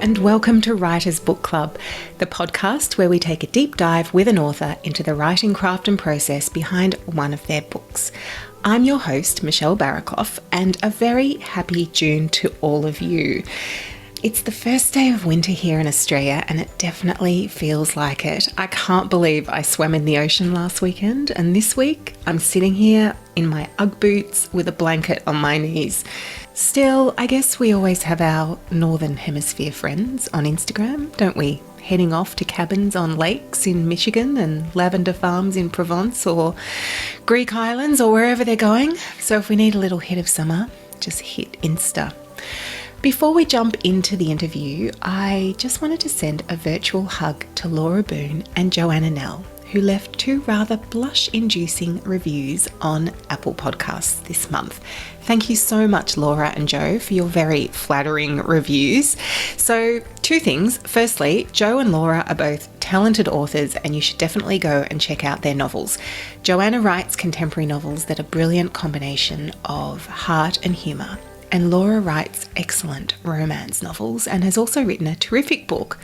and welcome to Writers Book Club, the podcast where we take a deep dive with an author into the writing craft and process behind one of their books. I'm your host, Michelle Barakoff, and a very happy June to all of you. It's the first day of winter here in Australia and it definitely feels like it. I can't believe I swam in the ocean last weekend, and this week I'm sitting here in my Ugg boots with a blanket on my knees. Still, I guess we always have our Northern Hemisphere friends on Instagram, don't we? Heading off to cabins on lakes in Michigan and lavender farms in Provence or Greek islands or wherever they're going. So if we need a little hit of summer, just hit Insta. Before we jump into the interview, I just wanted to send a virtual hug to Laura Boone and Joanna Nell, who left two rather blush-inducing reviews on Apple Podcasts this month. Thank you so much, Laura and Jo, for your very flattering reviews. So, two things. Firstly, Jo and Laura are both talented authors and you should definitely go and check out their novels. Joanna writes contemporary novels that are a brilliant combination of heart and humour. And Laura writes excellent romance novels and has also written a terrific book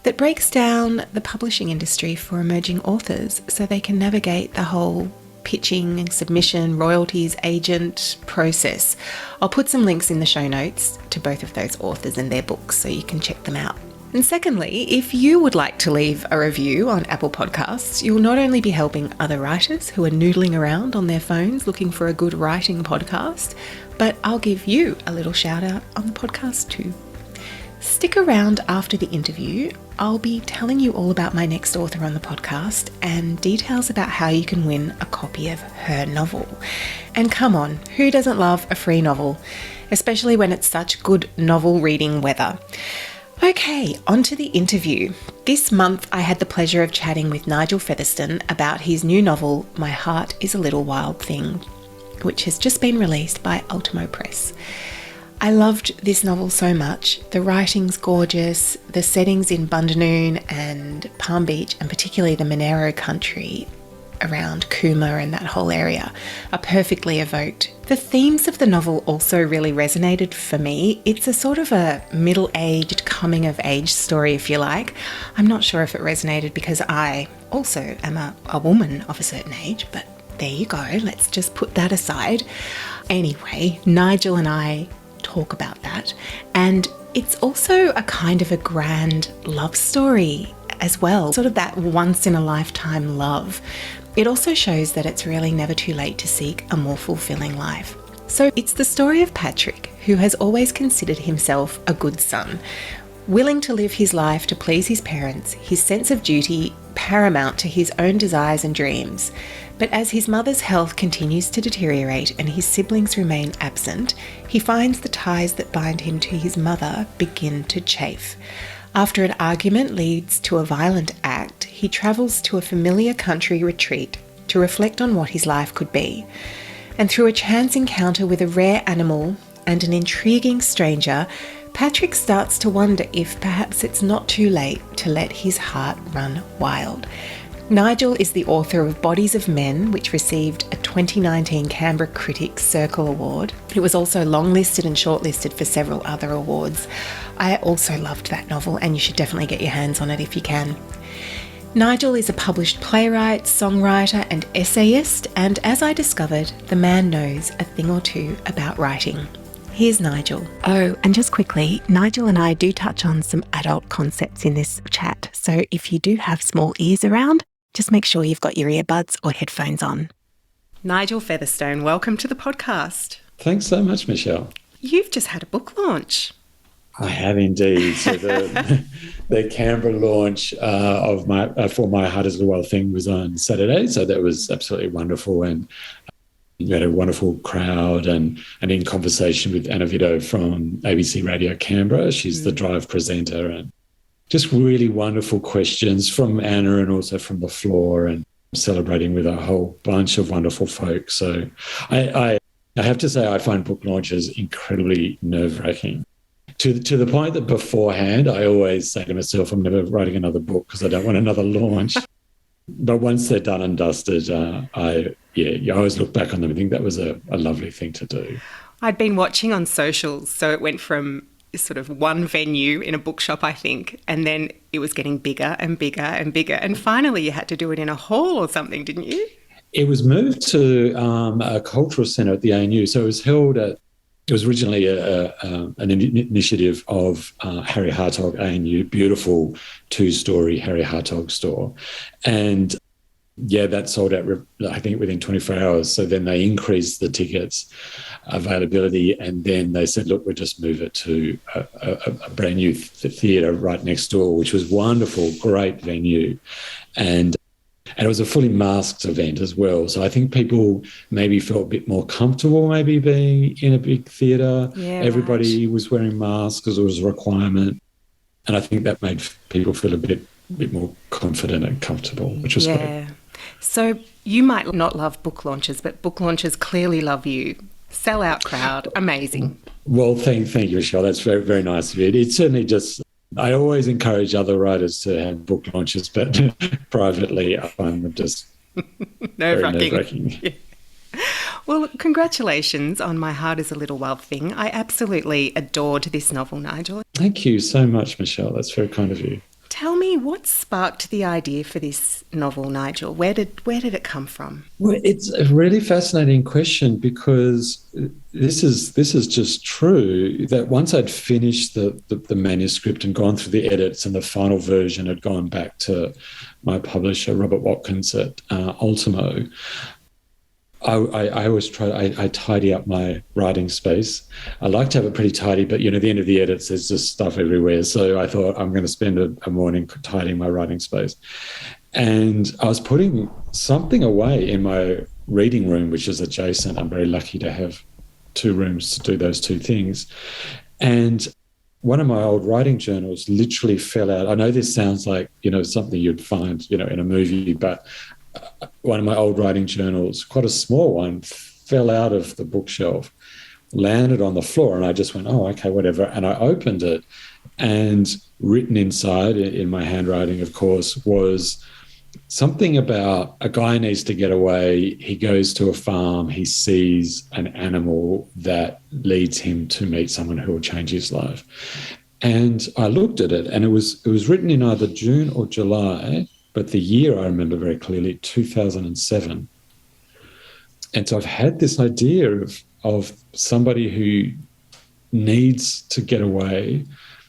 that breaks down the publishing industry for emerging authors so they can navigate the whole pitching and submission, royalties, agent process. I'll put some links in the show notes to both of those authors and their books so you can check them out. And secondly, if you would like to leave a review on Apple Podcasts, you'll not only be helping other writers who are noodling around on their phones looking for a good writing podcast, but I'll give you a little shout out on the podcast too. Stick around after the interview. I'll be telling you all about my next author on the podcast and details about how you can win a copy of her novel. And come on, who doesn't love a free novel, especially when it's such good novel reading weather? Okay, on to the interview. This month I had the pleasure of chatting with Nigel Featherstone about his new novel, My Heart is a Little Wild Thing, which has just been released by Ultimo Press. I loved this novel so much. The writing's gorgeous, the settings in Bundanoon and Palm Beach, and particularly the Monero country around Cooma and that whole area, are perfectly evoked. The themes of the novel also really resonated for me. It's a sort of a middle-aged, coming-of-age story, if you like. I'm not sure if it resonated because I also am a woman of a certain age, but there you go. Let's just put that aside. Anyway, Nigel and I talk about that, and it's also a kind of a grand love story as well, sort of that once-in-a-lifetime love. It also shows that it's really never too late to seek a more fulfilling life. So it's the story of Patrick, who has always considered himself a good son, willing to live his life to please his parents, his sense of duty paramount to his own desires and dreams. But as his mother's health continues to deteriorate and his siblings remain absent, he finds the ties that bind him to his mother begin to chafe. After an argument leads to a violent act, he travels to a familiar country retreat to reflect on what his life could be. And through a chance encounter with a rare animal and an intriguing stranger, Patrick starts to wonder if perhaps it's not too late to let his heart run wild. Nigel is the author of Bodies of Men, which received a 2019 Canberra Critics Circle Award. It was also longlisted and shortlisted for several other awards. I also loved that novel, and you should definitely get your hands on it if you can. Nigel is a published playwright, songwriter and essayist, and as I discovered, the man knows a thing or two about writing. Here's Nigel. Oh, and just quickly, Nigel and I do touch on some adult concepts in this chat, so if you do have small ears around, just make sure you've got your earbuds or headphones on. Nigel Featherstone, welcome to the podcast. Thanks so much, Michelle. You've just had a book launch. I have indeed. So the Canberra launch of for My Heart is a Wild Thing was on Saturday, so that was absolutely wonderful, and we had a wonderful crowd and in conversation with Anna Vito from ABC Radio Canberra. She's the Drive presenter, and just really wonderful questions from Anna and also from the floor, and celebrating with a whole bunch of wonderful folks. So I have to say I find book launches incredibly nerve-wracking. To the point that beforehand, I always say to myself, I'm never writing another book because I don't want another launch. But once they're done and dusted, I always look back on them and think that was a lovely thing to do. I'd been watching on socials, so it went from sort of one venue in a bookshop, I think, and then it was getting bigger and bigger and bigger. And finally you had to do it in a hall or something, didn't you? It was moved to a cultural centre at the ANU. So it was originally an initiative of Harry Hartog ANU, beautiful two-storey Harry Hartog store. And yeah, that sold out, I think, within 24 hours. So then they increased the tickets availability, and then they said, look, we'll just move it to a brand new theatre right next door, which was wonderful, great venue. And it was a fully masked event as well. So I think people maybe felt a bit more comfortable maybe being in a big theatre. Yeah, everybody right. was wearing masks because it was a requirement. And I think that made people feel a bit more confident and comfortable, which was great. So you might not love book launches, but book launches clearly love you. Sellout crowd, amazing. Well, thank you, Michelle. That's very, very nice of you. It's certainly just, I always encourage other writers to have book launches, but privately I find them just very nerve-wracking. Yeah. Well, congratulations on My Heart is a Little Wild Thing. I absolutely adored this novel, Nigel. Thank you so much, Michelle. That's very kind of you. Tell me, what sparked the idea for this novel, Nigel? Where did it come from? Well, it's a really fascinating question because this is just true that once I'd finished the manuscript and gone through the edits and the final version had gone back to my publisher, Robert Watkins at Ultimo, I always I tidy up my writing space. I like to have it pretty tidy, but, at the end of the edits, there's just stuff everywhere. So I thought I'm going to spend a morning tidying my writing space. And I was putting something away in my reading room, which is adjacent. I'm very lucky to have two rooms to do those two things. And one of my old writing journals literally fell out. I know this sounds like, something you'd find, in a movie, but one of my old writing journals, quite a small one, fell out of the bookshelf, landed on the floor, and I just went, oh, okay, whatever. And I opened it, and written inside, in my handwriting, of course, was something about a guy needs to get away. He goes to a farm. He sees an animal that leads him to meet someone who will change his life. And I looked at it, and it was written in either June or July, but the year I remember very clearly, 2007. And so I've had this idea of somebody who needs to get away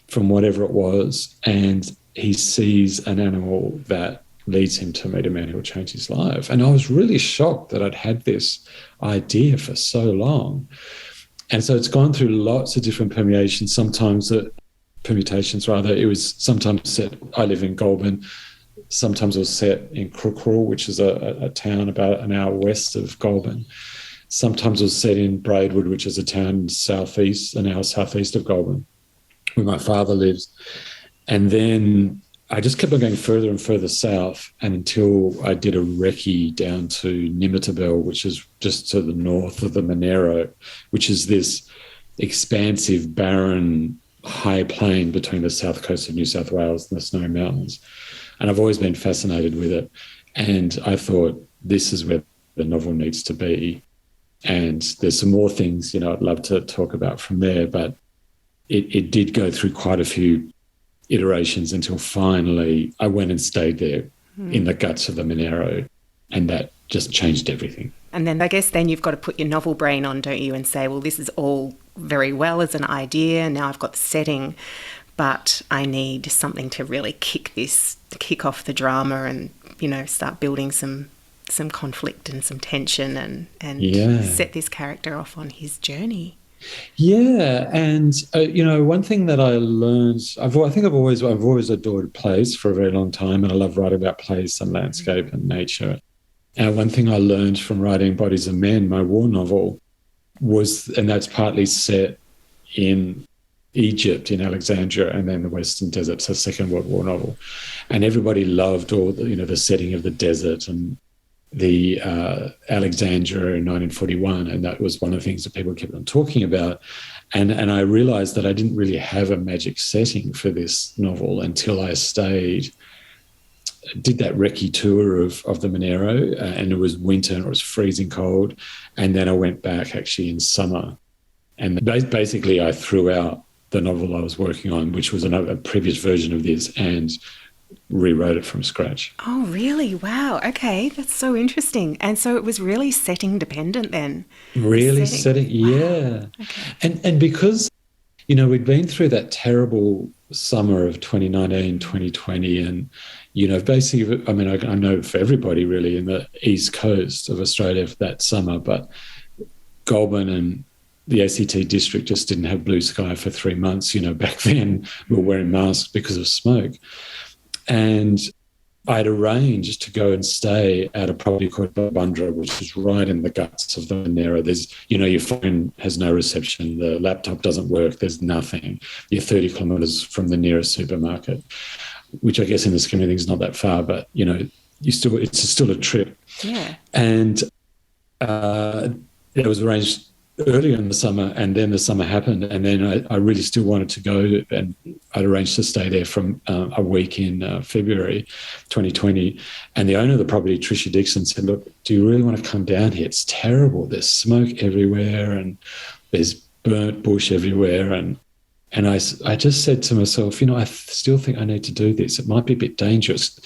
from whatever it was, and he sees an animal that leads him to meet a man who will change his life. And I was really shocked that I'd had this idea for so long. And so it's gone through lots of different permutations. It was sometimes set, I live in Goulburn, sometimes it was set in Crookhorn, which is a town about an hour west of Goulburn. Sometimes it was set in Braidwood, which is a town an hour southeast of Goulburn, where my father lives. And then I just kept on going further and further south, and until I did a recce down to Nimitabel, which is just to the north of the Monero, which is this expansive, barren, high plain between the south coast of New South Wales and the Snowy Mountains. And I've always been fascinated with it. And I thought, this is where the novel needs to be. And there's some more things, I'd love to talk about from there. But it did go through quite a few iterations until finally I went and stayed there in the guts of the Monero. And that just changed everything. And then I guess then you've got to put your novel brain on, don't you, and say, well, this is all very well as an idea. Now I've got the setting, but I need something to really kick off the drama and, start building some conflict and some tension and set this character off on his journey. Yeah, and one thing that I learned, I've always adored plays for a very long time, and I love writing about place and landscape and nature. And one thing I learned from writing Bodies of Men, my war novel, was, and that's partly set in Egypt, in Alexandria, and then the Western Desert, so Second World War novel. And everybody loved all the setting of the desert and the Alexandria in 1941, and that was one of the things that people kept on talking about. And I realised that I didn't really have a magic setting for this novel until I did that recce tour of the Monero, and it was winter and it was freezing cold. And then I went back actually in summer. And basically I threw out the novel I was working on, which was a previous version of this, and rewrote it from scratch. Oh, really? Wow. Okay, that's so interesting. And so it was really setting dependent then. The Really setting. setting, Wow. yeah. Okay. And because, we'd been through that terrible summer of 2019, 2020, and, basically, I mean, I know for everybody really in the East Coast of Australia for that summer, but Goulburn and the ACT district just didn't have blue sky for 3 months. Back then we were wearing masks because of smoke. And I'd arranged to go and stay at a property called Bundra, which is right in the guts of the Monera. There's, your phone has no reception, the laptop doesn't work, there's nothing. You're 30 kilometres from the nearest supermarket, which I guess in the scheme of things is not that far, but, it's still a trip. Yeah. And it was arranged earlier in the summer, and then the summer happened, and then I really still wanted to go, and I'd arranged to stay there from a week in February 2020, and the owner of the property, Tricia Dixon, said, look, do you really want to come down here? It's terrible. There's smoke everywhere and there's burnt bush everywhere. And I just said to myself, I still think I need to do this. It might be a bit dangerous.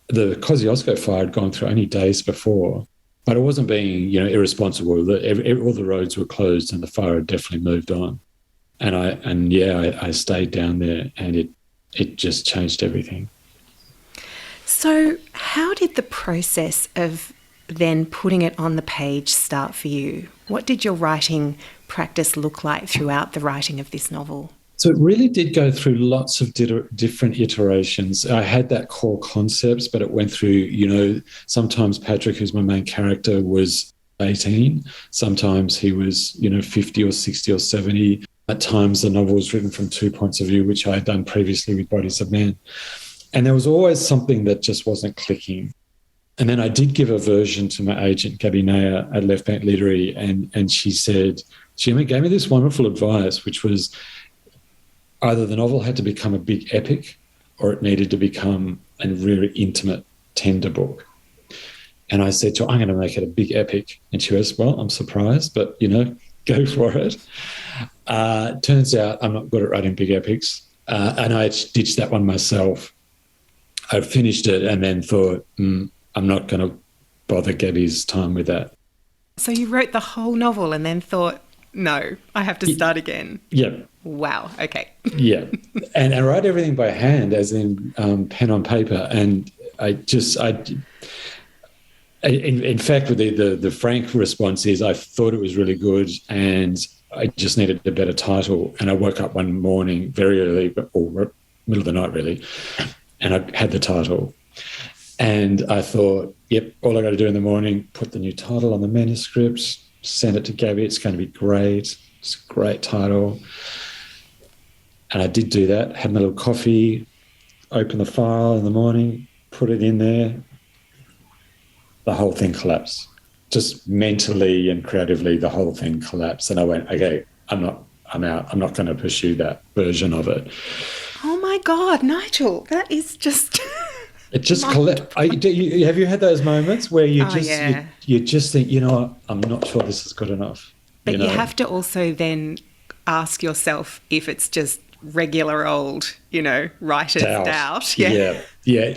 The Kosciuszko fire had gone through only days before, but it wasn't being, irresponsible. All the roads were closed and the fire had definitely moved on. And I stayed down there, and it just changed everything. So how did the process of then putting it on the page start for you? What did your writing practice look like throughout the writing of this novel? So it really did go through lots of different iterations. I had that core concepts, but it went through, sometimes Patrick, who's my main character, was 18. Sometimes he was, 50 or 60 or 70. At times the novel was written from 2 points of view, which I had done previously with Bodies of Men. And there was always something that just wasn't clicking. And then I did give a version to my agent, Gabby Nair, at Left Bank Literary, and she gave me this wonderful advice, which was, either the novel had to become a big epic or it needed to become a really intimate, tender book. And I said to her, I'm going to make it a big epic. And she goes, well, I'm surprised, but, go for it. Turns out I'm not good at writing big epics. And I ditched that one myself. I finished it and then thought, I'm not going to bother Gabby's time with that. So you wrote the whole novel and then thought, no, I have to start again. Yeah. Wow. Okay. Yeah. And I write everything by hand, as in pen on paper. And in fact, the frank response is I thought it was really good and I just needed a better title. And I woke up one morning very early, or middle of the night really, and I had the title. And I thought, yep, all I got to do in the morning, put the new title on the manuscript, send it to Gabby. It's going to be great. It's a great title. And I did do that, had my little coffee, opened the file in the morning, put it in there. The whole thing collapsed. Just mentally and creatively, the whole thing collapsed. And I went, okay, I'm out. I'm not going to pursue that version of it. Oh my God, Nigel, that is just... It just collapsed. Have you had those moments where you just think, I'm not sure this is good enough. But you have to also then ask yourself if it's just regular old, writer's doubt. Yeah.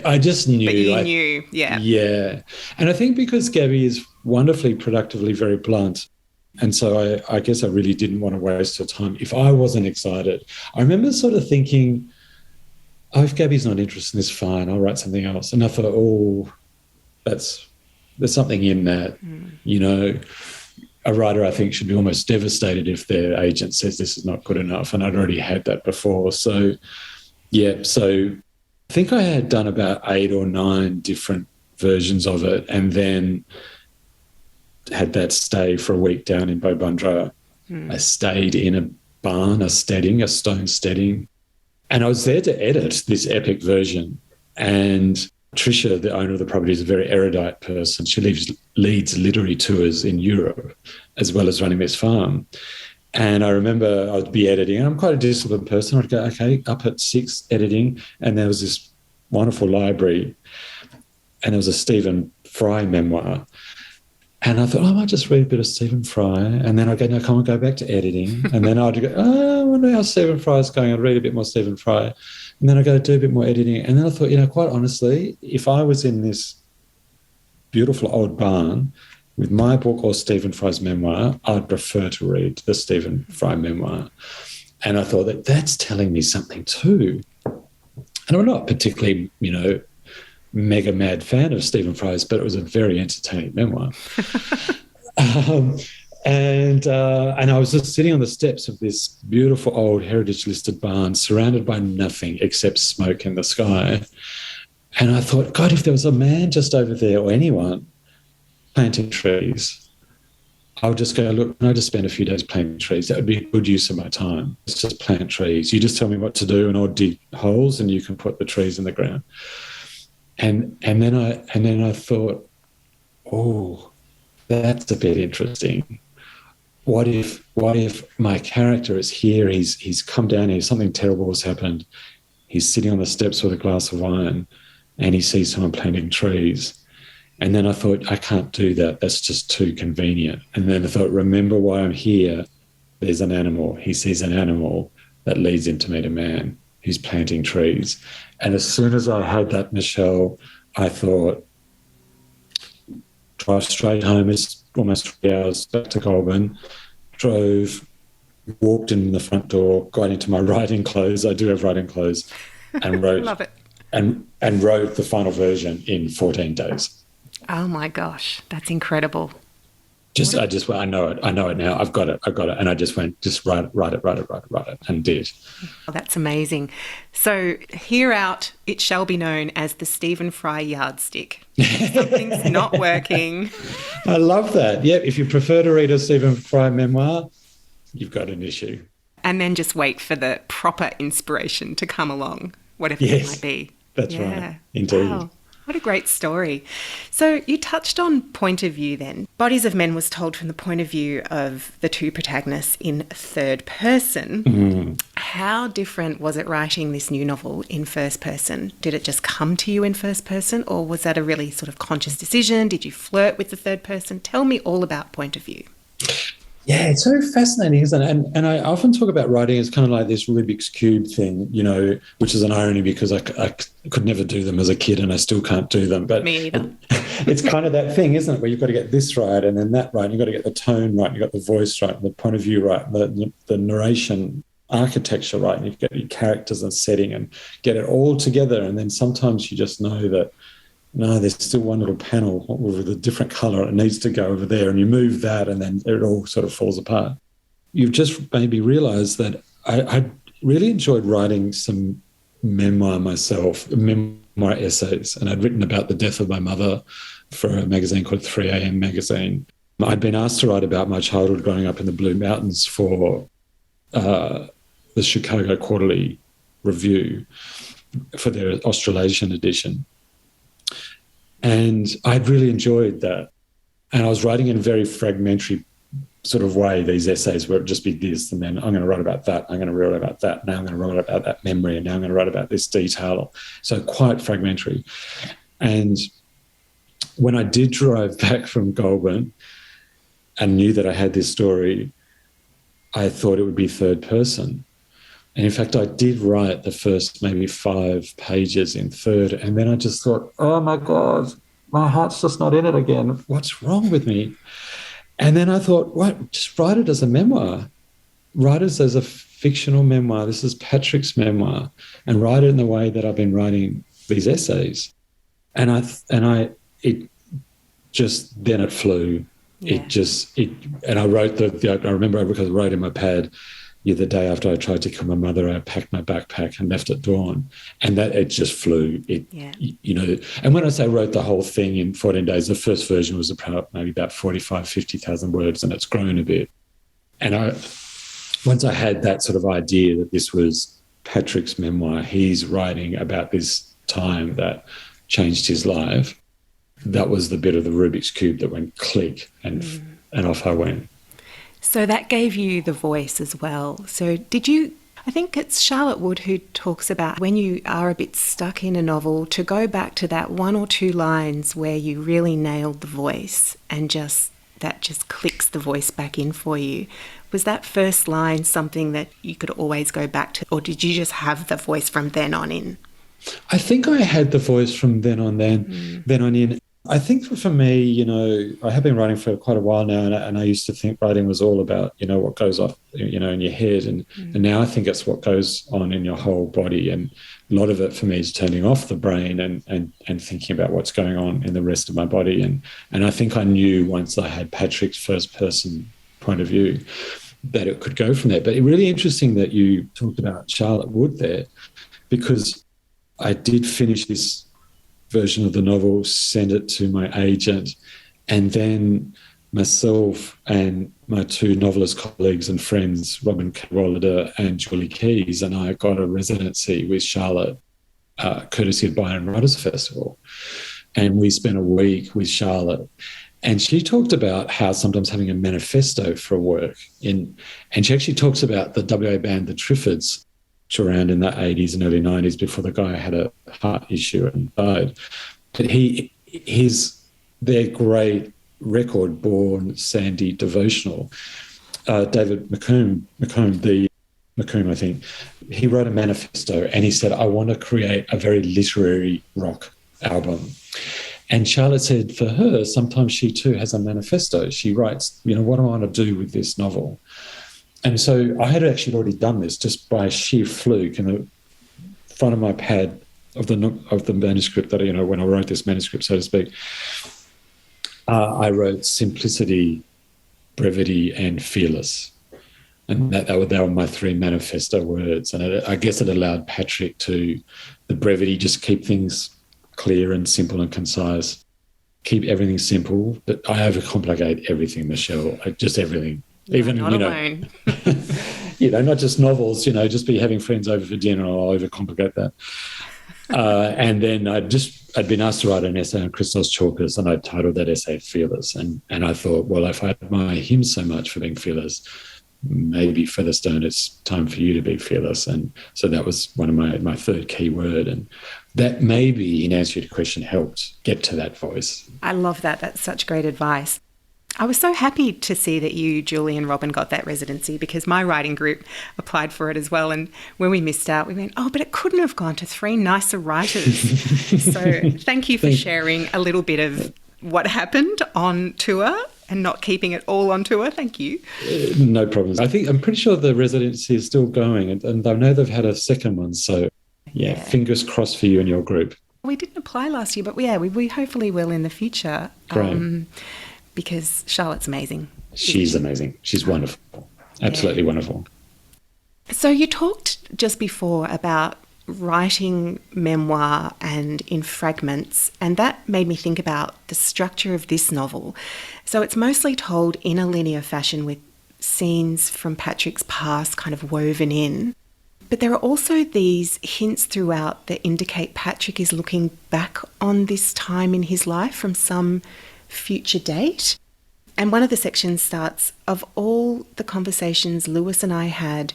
I just knew. But you knew, yeah. Yeah. And I think because Gabby is wonderfully, productively very blunt, and so I guess I really didn't want to waste her time if I wasn't excited. I remember sort of thinking, if Gabby's not interested in this, fine, I'll write something else. And I thought, there's something in that, A writer, I think, should be almost devastated if their agent says this is not good enough. And I'd already had that before. So I think I had done about 8 or 9 different versions of it, and then had that stay for a week down in Bobundra. I stayed in a barn, a stone steading. And I was there to edit this epic version. And Tricia, the owner of the property, is a very erudite person. She leads literary tours in Europe as well as running this farm. And I remember I'd be editing. I'm quite a disciplined person. I'd go, okay, up at 6 editing. And there was this wonderful library. And there was a Stephen Fry memoir. And I thought, I might just read a bit of Stephen Fry. And then I'd go, no, come on, go back to editing. And then I'd go, I wonder how Stephen Fry's going. I'd read a bit more Stephen Fry. And then I'd go do a bit more editing. And then I thought, quite honestly, if I was in this beautiful old barn with my book or Stephen Fry's memoir, I'd prefer to read the Stephen Fry memoir. And I thought that's telling me something too. And I'm not particularly, mega mad fan of Stephen Fry's, but it was a very entertaining memoir. And I was just sitting on the steps of this beautiful old heritage listed barn, surrounded by nothing except smoke in the sky. And I thought, God, if there was a man just over there or anyone planting trees, I would just go, look, can I just spend a few days planting trees? That would be a good use of my time. It's just plant trees. You just tell me what to do and I'll dig holes and you can put the trees in the ground. And then I thought, oh, that's a bit interesting. What if my character is here? He's come down here. Something terrible has happened. He's sitting on the steps with a glass of wine, and he sees someone planting trees. And then I thought, I can't do that. That's just too convenient. And then I thought, remember why I'm here. There's an animal. He sees an animal that leads him to meet a man who's planting trees. And as soon as I had that, Michelle, I thought, drive straight home. It's almost 3 hours back to Goulburn. Walked in the front door, got into my writing clothes. I do have writing clothes, and wrote. Love it. And wrote the final version in 14 days. Oh my gosh, that's incredible. I know it now. I've got it. And I just went, just write it, and did. Oh, that's amazing. So here out, it shall be known as the Stephen Fry yardstick. Something's not working. I love that. Yeah, if you prefer to read a Stephen Fry memoir, you've got an issue. And then just wait for the proper inspiration to come along, whatever it might be. That's right. Indeed. Wow. What a great story. So you touched on point of view then. Bodies of Men was told from the point of view of the two protagonists in third person. Mm. How different was it writing this new novel in first person? Did it just come to you in first person, or was that a really sort of conscious decision? Did you flirt with the third person? Tell me all about point of view. Yeah, it's so fascinating, isn't it? And I often talk about writing as kind of like this Rubik's Cube thing, which is an irony because I could never do them as a kid and I still can't do them. But me either. It's kind of that thing, isn't it, where you've got to get this right and then that right. And you've got to get the tone right, and you've got the voice right, and the point of view right, and the narration architecture right, and you've got your characters and setting and get it all together. And then sometimes you just know that, no, there's still one little panel with a different colour. It needs to go over there, and you move that, and then it all sort of falls apart. You've just made me realise that I really enjoyed writing some memoir myself, memoir essays, and I'd written about the death of my mother for a magazine called 3am magazine. I'd been asked to write about my childhood growing up in the Blue Mountains for the Chicago Quarterly Review for their Australasian edition. And I'd really enjoyed that. And I was writing in a very fragmentary sort of way, these essays where it would just be this, and then I'm going to write about that, I'm going to write about that, now I'm going to write about that memory, and now I'm going to write about this detail. So quite fragmentary. And when I did drive back from Goulburn and knew that I had this story, I thought it would be third person. And in fact, I did write the first maybe 5 pages in third, and then I just thought, oh my God, my heart's just not in it again. What's wrong with me? And then I thought, what? Just write it as a memoir. Write it as a fictional memoir. This is Patrick's memoir, and write it in the way that I've been writing these essays. And it flew. Yeah. And I wrote I remember because I wrote in my pad, the day after I tried to kill my mother, I packed my backpack and left at dawn, and that it just flew. And when I say wrote the whole thing in 14 days, the first version was maybe about 50,000 words, and it's grown a bit. And once I had that sort of idea that this was Patrick's memoir, he's writing about this time that changed his life, that was the bit of the Rubik's Cube that went click, and off I went. So that gave you the voice as well. So I think it's Charlotte Wood who talks about when you are a bit stuck in a novel, to go back to that 1 or 2 lines where you really nailed the voice and just that just clicks the voice back in for you. Was that first line something that you could always go back to, or did you just have the voice from then on in? I think I had the voice from then on in. I think for me, you know, I have been writing for quite a while now, and I used to think writing was all about, you know, what goes off, you know, in your head. And now I think it's what goes on in your whole body. And a lot of it for me is turning off the brain and thinking about what's going on in the rest of my body. And I think I knew once I had Patrick's first person point of view that it could go from there. But it's really interesting that you talked about Charlotte Wood there, because I did finish this version of the novel, send it to my agent, and then myself and my two novelist colleagues and friends, Robin Cadwallader and Julie Keys, and I got a residency with Charlotte, courtesy of Byron Writers Festival. And we spent a week with Charlotte. And she talked about how sometimes having a manifesto for work, and she actually talks about the WA band, the Triffids, around in the 80s and early 90s before the guy had a heart issue and died. But their great record, Born Sandy Devotional, David McComb, I think, he wrote a manifesto and he said, I want to create a very literary rock album. And Charlotte said for her, sometimes she too has a manifesto. She writes, you know, what do I want to do with this novel? And so I had actually already done this just by sheer fluke in the front of my pad of the manuscript that, you know, when I wrote this manuscript, so to speak, I wrote simplicity, brevity, and fearless. And that were my three manifesto words. And I guess it allowed Patrick the brevity, just keep things clear and simple and concise, keep everything simple. But I overcomplicate everything, Michelle, just everything. Even, not alone. You know, not just novels, you know, just be having friends over for dinner, I'll overcomplicate that. And then I'd been asked to write an essay on Christos Chalkis, and I titled that essay Fearless. And I thought, well, if I admire him so much for being fearless, maybe Featherstone, it's time for you to be fearless. And so that was one of my third key word. And that maybe, in answer to your question, helped get to that voice. I love that. That's such great advice. I was so happy to see that you, Julie and Robin got that residency, because my writing group applied for it as well. And when we missed out, we went, oh, but it couldn't have gone to three nicer writers. So thank you for sharing a little bit of what happened on tour and not keeping it all on tour. Thank you. No problems. I'm pretty sure the residency is still going, and I know they've had a second one. So, yeah, fingers crossed for you and your group. We didn't apply last year, but we hopefully will in the future. Great. Because Charlotte's amazing. She's amazing. She's wonderful. Absolutely wonderful. So you talked just before about writing memoir and in fragments, and that made me think about the structure of this novel. So it's mostly told in a linear fashion with scenes from Patrick's past kind of woven in. But there are also these hints throughout that indicate Patrick is looking back on this time in his life from some future date. And one of the sections starts, of all the conversations Lewis and I had,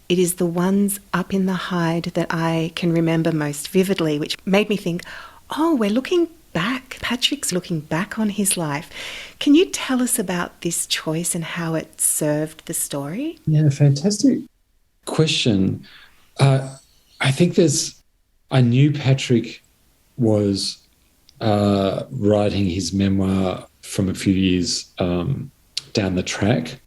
it is the ones up in the hide that I can remember most vividly, which made me think, oh, we're looking back. Patrick's looking back on his life. Can you tell us about this choice and how it served the story? Yeah, fantastic question. I think I knew Patrick was writing his memoir from a few years down the track.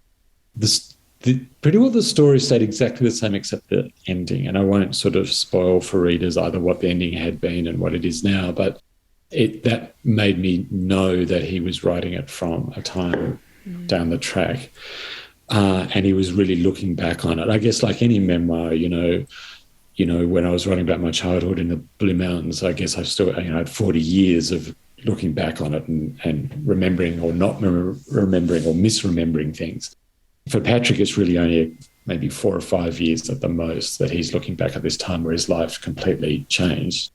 Pretty well the story stayed exactly the same except the ending, and I won't sort of spoil for readers either what the ending had been and what it is now, but that made me know that he was writing it from a time down the track, and he was really looking back on it. I guess like any memoir, you know, when I was writing about my childhood in the Blue Mountains, I guess I still, had 40 years of looking back on it and remembering or not remembering or misremembering things. For Patrick, it's really only maybe 4 or 5 years at the most that he's looking back at this time where his life completely changed.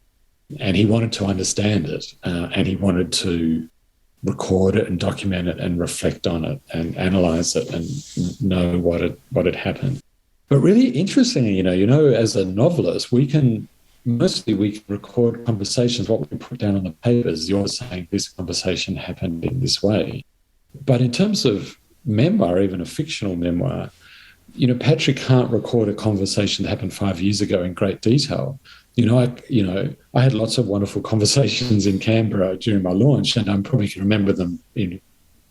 And he wanted to understand it, and he wanted to record it and document it and reflect on it and analyse it and know what had happened. But really interestingly, as a novelist, we can record conversations, what we put down on the papers. You're saying this conversation happened in this way. But in terms of memoir, even a fictional memoir, Patrick can't record a conversation that happened 5 years ago in great detail. I had lots of wonderful conversations in Canberra during my launch, and I probably can remember them in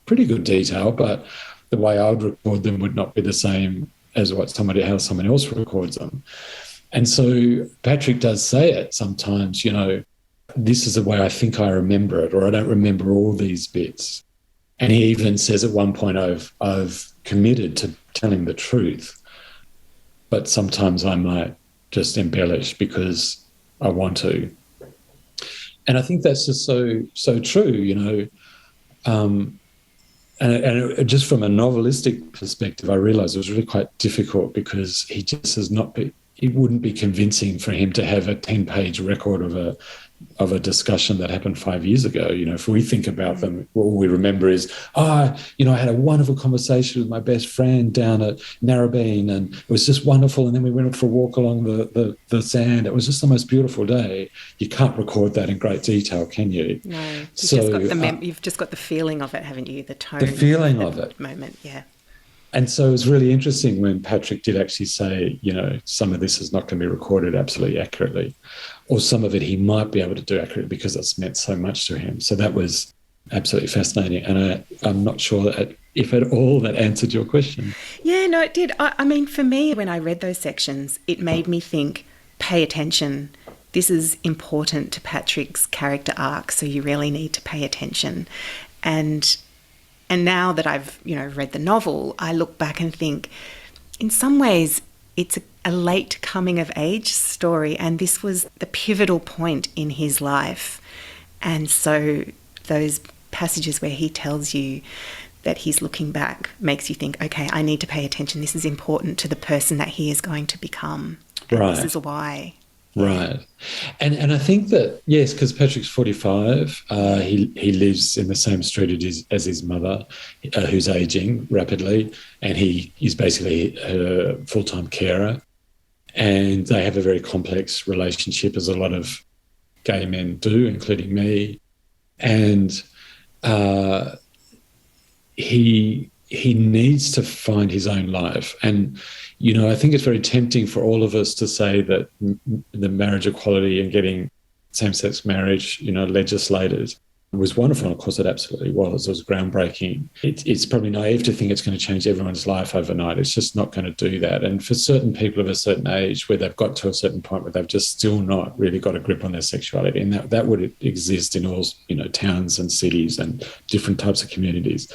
pretty good detail, but the way I would record them would not be the same as how someone else records them. And so Patrick does say it sometimes, this is the way I think I remember it, or I don't remember all these bits. And he even says at one point, I've committed to telling the truth, but sometimes I might just embellish because I want to. And I think that's just so true, And just from a novelistic perspective, I realised it was really quite difficult because he just it wouldn't be convincing for him to have a 10-page record of a discussion that happened 5 years ago. If we think about them, all we remember is, I had a wonderful conversation with my best friend down at Narrabeen, and it was just wonderful. And then we went for a walk along the sand. It was just the most beautiful day. You can't record that in great detail, can you? No. You've just got the feeling of it, haven't you? The tone. The feeling of it. Moment, yeah. And so it was really interesting when Patrick did actually say, some of this is not going to be recorded absolutely accurately, or some of it he might be able to do accurately because it's meant so much to him. So that was absolutely fascinating. And I'm not sure if at all that answered your question. Yeah, no, it did. I mean, for me, when I read those sections, it made me think, pay attention. This is important to Patrick's character arc, so you really need to pay attention. And now that I've, read the novel, I look back and think, in some ways, it's a late coming-of-age story, and this was the pivotal point in his life. And so those passages where he tells you that he's looking back makes you think, okay, I need to pay attention. This is important to the person that he is going to become. Right. This is why. Right. And I think that, yes, because Patrick's 45, he lives in the same street as his mother, who's ageing rapidly, and he is basically a full-time carer. And they have a very complex relationship, as a lot of gay men do, including me. And he needs to find his own life. And I think it's very tempting for all of us to say that the marriage equality and getting same-sex marriage, legislated was wonderful. And of course, it absolutely was. It was groundbreaking. It's probably naive to think it's going to change everyone's life overnight. It's just not going to do that. And for certain people of a certain age, where they've got to a certain point where they've just still not really got a grip on their sexuality, and that would exist in all, towns and cities and different types of communities.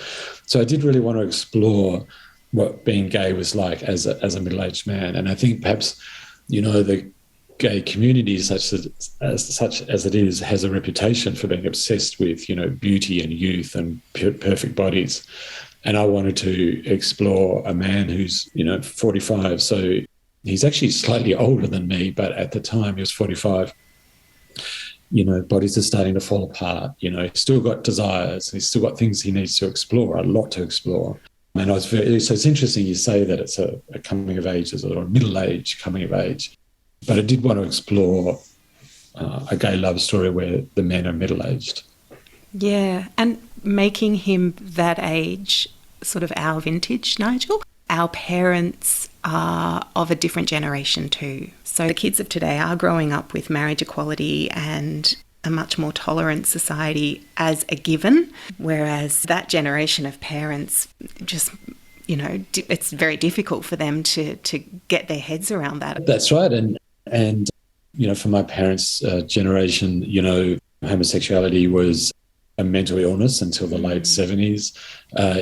So I did really want to explore what being gay was like as a middle-aged man. And I think perhaps, the gay community, such as it is, has a reputation for being obsessed with, beauty and youth and perfect bodies. And I wanted to explore a man who's, 45. So he's actually slightly older than me, but at the time he was 45. Bodies are starting to fall apart. He's still got desires. He's still got things he needs to explore, a lot to explore. And so it's interesting you say that it's a coming of age, or a middle-age coming of age. But I did want to explore a gay love story where the men are middle-aged. Yeah, and making him that age, sort of our vintage, Nigel. Our parents are of a different generation too. So the kids of today are growing up with marriage equality and a much more tolerant society as a given, whereas that generation of parents just, it's very difficult for them to get their heads around that. That's right. And for my parents' generation, homosexuality was a mental illness until the late 70s.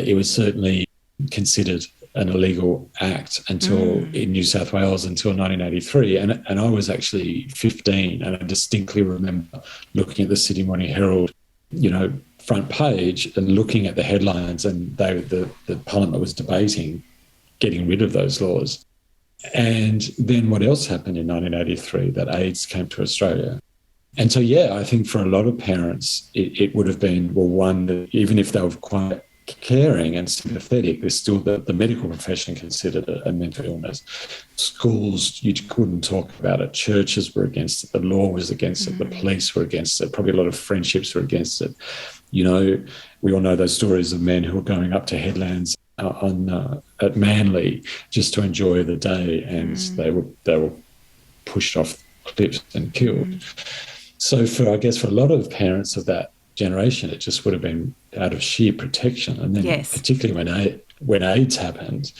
It was certainly considered an illegal act in New South Wales until 1983. And I was actually 15, and I distinctly remember looking at the Sydney Morning Herald, front page and looking at the headlines, and the Parliament was debating getting rid of those laws. And then what else happened in 1983? That AIDS came to Australia. And so, I think for a lot of parents, it would have been, one, that even if they were quite caring and sympathetic, there's still the medical profession considered a mental illness. Schools, you couldn't talk about it. Churches were against it. The law was against it. The police were against it. Probably a lot of friendships were against it. You know, we all know those stories of men who are going up to headlands at Manly just to enjoy the day, and they were pushed off cliffs and killed. So I guess for a lot of parents of that generation, it just would have been out of sheer protection. And then particularly when AIDS happened,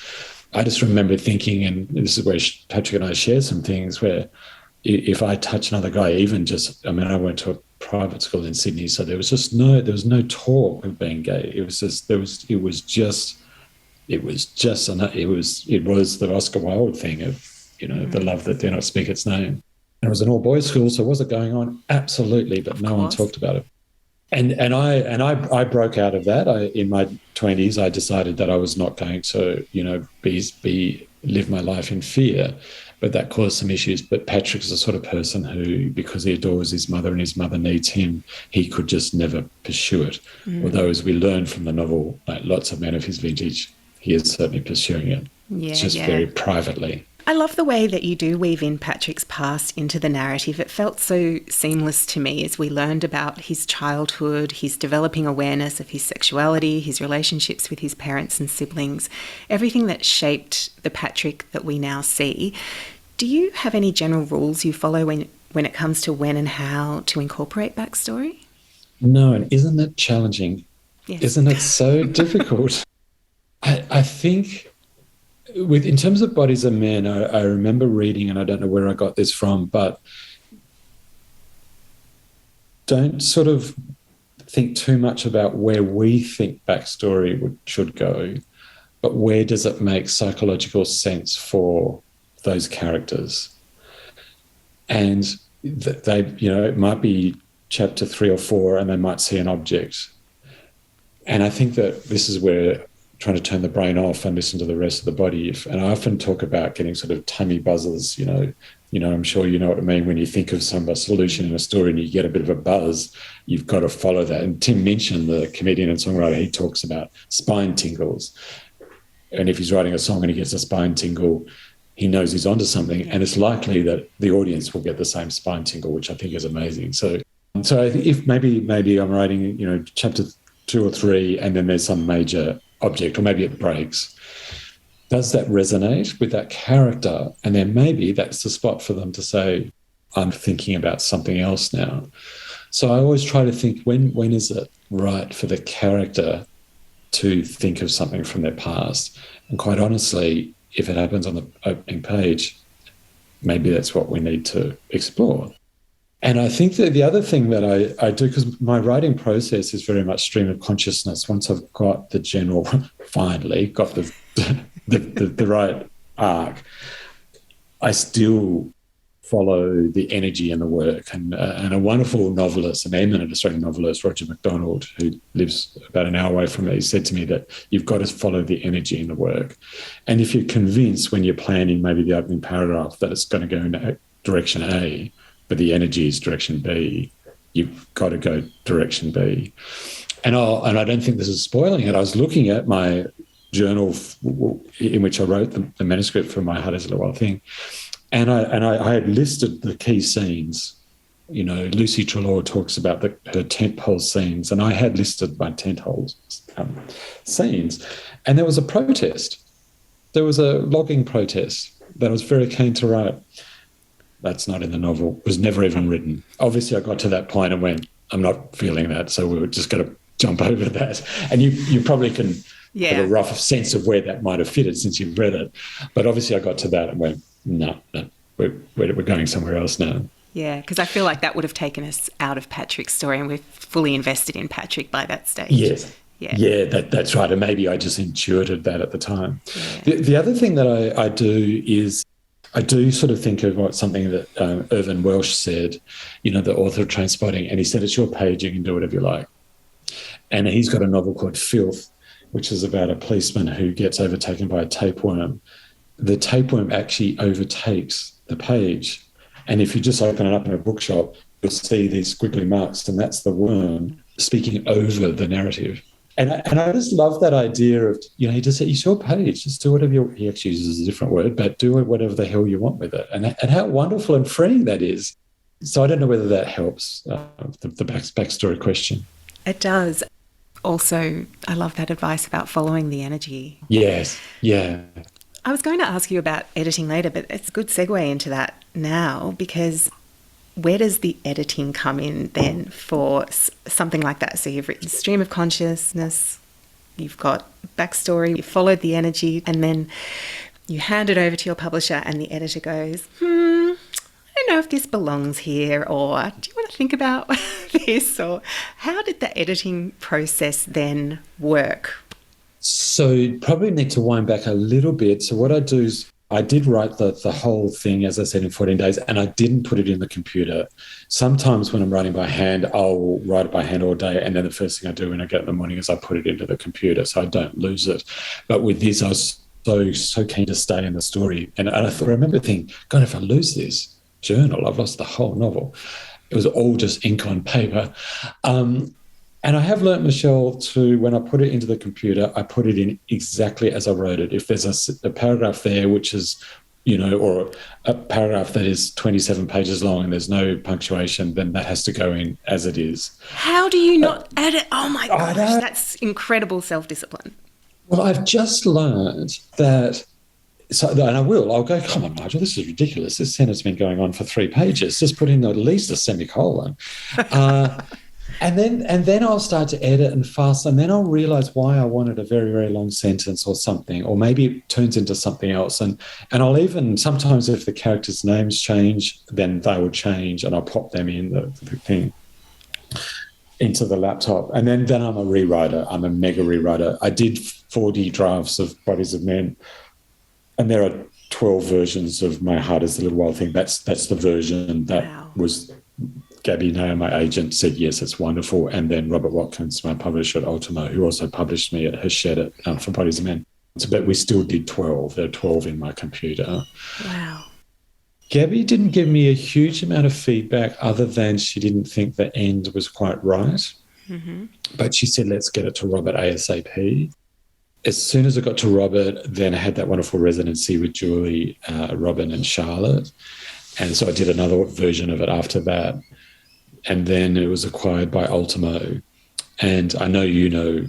I just remember thinking, and this is where Patrick and I share some things, where if I touch another guy, even just, I mean, I went to a private school in Sydney, so there was no talk of being gay. It was the Oscar Wilde thing of, the love that dare not speak its name. And it was an all-boys school, so was it going on? Absolutely, but no one talked about it. And I broke out of that. In my 20s, I decided that I was not going to, live my life in fear. But that caused some issues. But Patrick's the sort of person who, because he adores his mother and his mother needs him, he could just never pursue it. Although, as we learn from the novel, like lots of men of his vintage, he is certainly pursuing it. Just very privately. I love the way that you do weave in Patrick's past into the narrative. It felt so seamless to me as we learned about his childhood, his developing awareness of his sexuality, his relationships with his parents and siblings, everything that shaped the Patrick that we now see. Do you have any general rules you follow when it comes to when and how to incorporate backstory? No, and isn't it challenging? Yes. Isn't it so difficult? I think in terms of Bodies of Men, I remember reading, and I don't know where I got this from, but don't sort of think too much about where we think backstory should go, but where does it make psychological sense for those characters? And they, it might be chapter 3 or 4 and they might see an object. And I think that this is where trying to turn the brain off and listen to the rest of the body. And I often talk about getting sort of tummy buzzers, I'm sure you know what I mean. When you think of a solution in a story and you get a bit of a buzz, you've got to follow that. And Tim Minchin, the comedian and songwriter, he talks about spine tingles. And if he's writing a song and he gets a spine tingle, he knows he's onto something. And it's likely that the audience will get the same spine tingle, which I think is amazing. So if maybe I'm writing, chapter 2 or 3, and then there's some major object, or maybe it breaks, does that resonate with that character? And then maybe that's the spot for them to say, I'm thinking about something else now. So I always try to think, when is it right for the character to think of something from their past? And quite honestly, if it happens on the opening page, maybe that's what we need to explore. And I think that the other thing that I do, because my writing process is very much stream of consciousness. Once I've got the general, finally got the right arc, I still follow the energy in the work. And a wonderful novelist, an eminent Australian novelist, Roger MacDonald, who lives about an hour away from me, said to me that you've got to follow the energy in the work. And if you're convinced when you're planning maybe the opening paragraph that it's going to go in direction A, but the energy is direction B, you've got to go direction B. And I don't think this is spoiling it. I was looking at my journal in which I wrote the manuscript for My Heart Is a Wild Thing, and I had listed the key scenes. Lucy Trelaw talks about her tentpole scenes, and I had listed my tentpole scenes. And there was a protest. There was a logging protest that I was very keen to write. That's not in the novel. It was never even written. Obviously, I got to that point and went, I'm not feeling that, so we were just going to jump over that. And you probably can have a rough sense of where that might have fitted since you've read it. But obviously, I got to that and went, no, we're going somewhere else now. Yeah, because I feel like that would have taken us out of Patrick's story, and we're fully invested in Patrick by that stage. Yes. Yeah, that's right. And maybe I just intuited that at the time. Yeah. The other thing that I do is I do sort of think of something that Irvin Welsh said, the author of Trainspotting, and he said, it's your page, you can do whatever you like. And he's got a novel called Filth, which is about a policeman who gets overtaken by a tapeworm. The tapeworm actually overtakes the page. And if you just open it up in a bookshop, you'll see these squiggly marks, and that's the worm speaking over the narrative. And I just love that idea of, he just said, it's your page, just do whatever he actually uses a different word, but do whatever the hell you want with it. And how wonderful and freeing that is. So I don't know whether that helps the backstory question. It does. Also, I love that advice about following the energy. Yes. Yeah. I was going to ask you about editing later, but it's a good segue into that now, because where does the editing come in then for something like that? So you've written stream of consciousness, you've got backstory, you followed the energy, and then you hand it over to your publisher and the editor goes, I don't know if this belongs here, or do you want to think about this? Or how did the editing process then work? So probably need to wind back a little bit. So what I do is I did write the whole thing, as I said, in 14 days, and I didn't put it in the computer. Sometimes when I'm writing by hand, I'll write it by hand all day, and then the first thing I do when I get in the morning is I put it into the computer so I don't lose it. But with this, I was so keen to stay in the story. And I remember thinking, God, if I lose this journal, I've lost the whole novel. It was all just ink on paper. And I have learnt, Michelle, to when I put it into the computer, I put it in exactly as I wrote it. If there's a paragraph there which is, or a paragraph that is 27 pages long and there's no punctuation, then that has to go in as it is. How do you not edit? Oh my gosh, that's incredible self-discipline. Well, I've just learned that. So, and I'll go, come on, Nigel, this is ridiculous. This sentence has been going on for 3 pages. Just put in at least a semicolon. And then I'll start to edit and fuss, and then I'll realise why I wanted a very, very long sentence or something, or maybe it turns into something else. And I'll even, sometimes if the characters' names change, then they will change, and I'll pop them in the thing into the laptop. And then I'm a rewriter. I'm a mega rewriter. I did 40 drafts of Bodies of Men, and there are 12 versions of My Heart is a Little Wild Thing. That's the version that was... Gabby Nair, my agent, said, yes, it's wonderful. And then Robert Watkins, my publisher at Ultimo, who also published me at Hachette for Bodies of Men. But we still did 12. There are 12 in my computer. Wow. Gabby didn't give me a huge amount of feedback other than she didn't think the end was quite right. Mm-hmm. But she said, let's get it to Robert ASAP. As soon as I got to Robert, then I had that wonderful residency with Julie, Robin and Charlotte. And so I did another version of it after that. And then it was acquired by Ultimo. And I know you know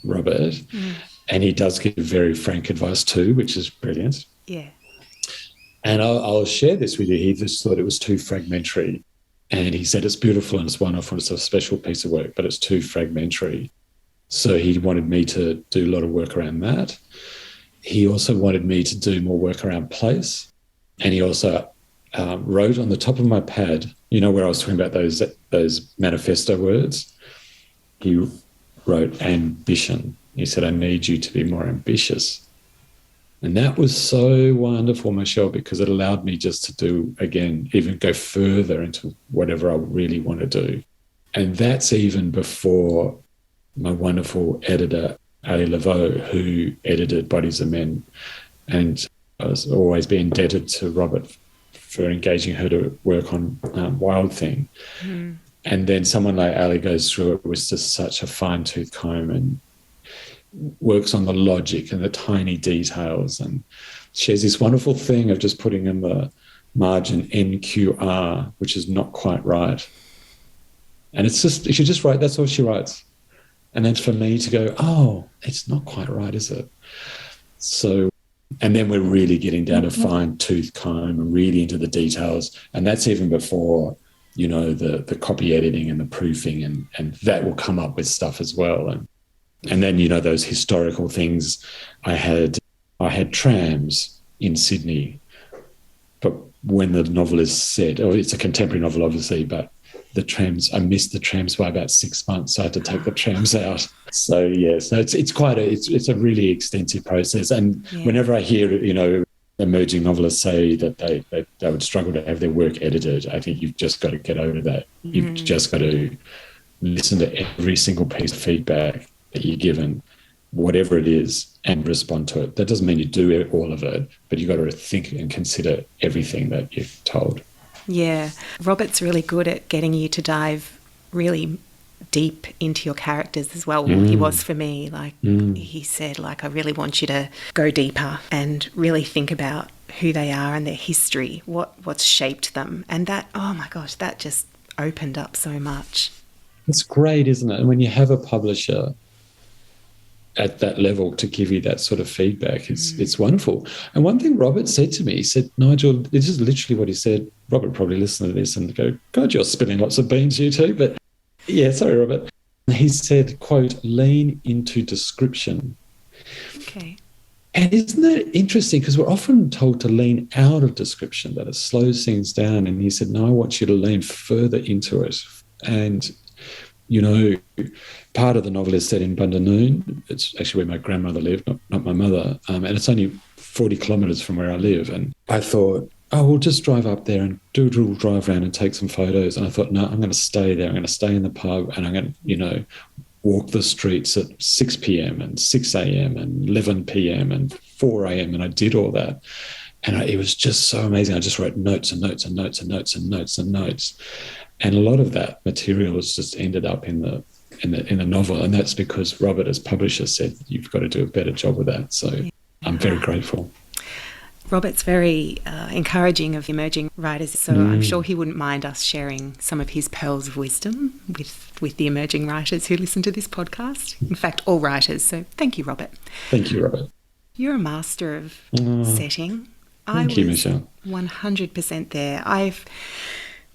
Robert, and he does give very frank advice too, which is brilliant. Yeah. And I'll share this with you. He just thought it was too fragmentary. And he said it's beautiful and it's wonderful. It's a special piece of work, but it's too fragmentary. So he wanted me to do a lot of work around that. He also wanted me to do more work around place. And he also wrote on the top of my pad, where I was talking about those manifesto words, he wrote ambition. He said, I need you to be more ambitious. And that was so wonderful, Michelle, because it allowed me just to do, again, even go further into whatever I really want to do. And that's even before my wonderful editor, Ali Laveau, who edited Bodies of Men. And I was always being indebted to Robert for engaging her to work on Wild Thing. Mm. And then someone like Ali goes through it with just such a fine-tooth comb and works on the logic and the tiny details. And she has this wonderful thing of just putting in the margin NQR, which is not quite right. And it's just, she just write, that's all she writes. And then for me to go, oh, it's not quite right, is it? So, and then we're really getting down to fine-tooth comb and really into the details. And that's even before, the copy editing and the proofing, and that will come up with stuff as well. And then, those historical things. I had trams in Sydney, but when the novel is set, it's a contemporary novel, obviously, but I missed the trams by about 6 months. So I had to take the trams out. So it's a really extensive process. And whenever I hear, emerging novelists say that they would struggle to have their work edited, I think you've just got to get over that. You've just got to listen to every single piece of feedback that you're given, whatever it is, and respond to it. That doesn't mean you do all of it, but you've got to think and consider everything that you're told. Yeah. Robert's really good at getting you to dive really deep into your characters as well. He was for me. He said, I really want you to go deeper and really think about who they are and their history, what's shaped them. And that, oh my gosh, that just opened up so much. It's great, isn't it? And when you have a publisher at that level to give you that sort of feedback, it's wonderful. And one thing Robert said to me, he said, Nigel, this is literally what he said. Robert probably listened to this and go, God, you're spilling lots of beans, you too. But yeah, sorry, Robert. He said, quote, lean into description. Okay. And isn't that interesting? Because we're often told to lean out of description, that it slows things down. And he said, no, I want you to lean further into it. And, you know, part of the novel is set in Bundanoon. It's actually where my grandmother lived, not my mother. And it's only 40 kilometres from where I live. And I thought, oh, we'll just drive up there and do a little drive around and take some photos. And I thought, no, I'm going to stay there. I'm going to stay in the pub and I'm going to, you know, walk the streets at 6 p.m. and 6 a.m. and 11 p.m. and 4 a.m. And I did all that. And it was just so amazing. I just wrote notes and notes and notes and notes and notes and notes. And a lot of that material has just ended up in the novel. And that's because Robert, as publisher, said, you've got to do a better job with that. So yeah. I'm very grateful. Robert's very encouraging of emerging writers, so I'm sure he wouldn't mind us sharing some of his pearls of wisdom with the emerging writers who listen to this podcast. In fact, all writers. So thank you, Robert. Thank you, Robert. You're a master of setting. Thank you, Michelle. 100% there. I've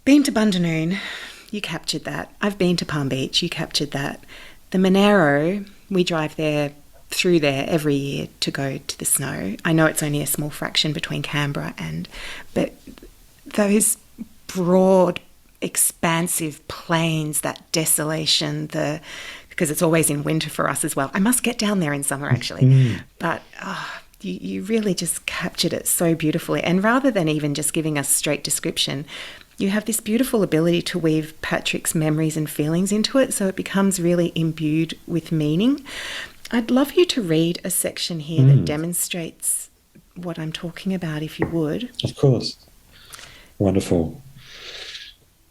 been to Bundanoon. You captured that. I've been to Palm Beach. You captured that. The Monero, we drive through there every year to go to the snow. I know it's only a small fraction between Canberra but those broad, expansive plains, that desolation, because it's always in winter for us as well. I must get down there in summer actually. But you really just captured it so beautifully. And rather than even just giving us straight description, you have this beautiful ability to weave Patrick's memories and feelings into it, so it becomes really imbued with meaning. I'd love you to read a section here that demonstrates what I'm talking about, if you would. Of course. Wonderful.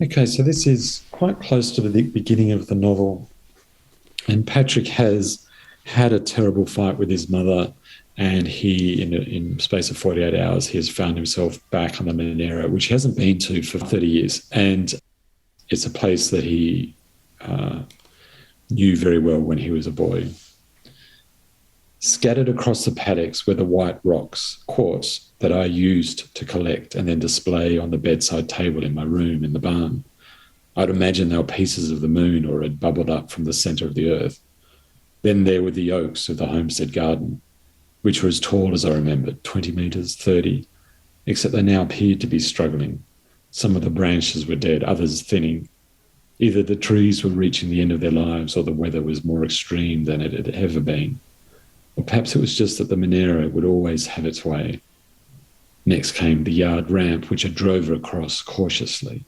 Okay, so this is quite close to the beginning of the novel. And Patrick has had a terrible fight with his mother, and he, in space of 48 hours, he has found himself back on the Monero, which he hasn't been to for 30 years. And it's a place that he knew very well when he was a boy. Scattered across the paddocks were the white rocks, quartz, that I used to collect and then display on the bedside table in my room in the barn. I'd imagine they were pieces of the moon or had bubbled up from the centre of the earth. Then there were the oaks of the homestead garden, which were as tall as I remembered, 20 metres, 30, except they now appeared to be struggling. Some of the branches were dead, others thinning. Either the trees were reaching the end of their lives or the weather was more extreme than it had ever been. Or perhaps it was just that the Monero would always have its way. Next came the yard ramp, which I drove across cautiously.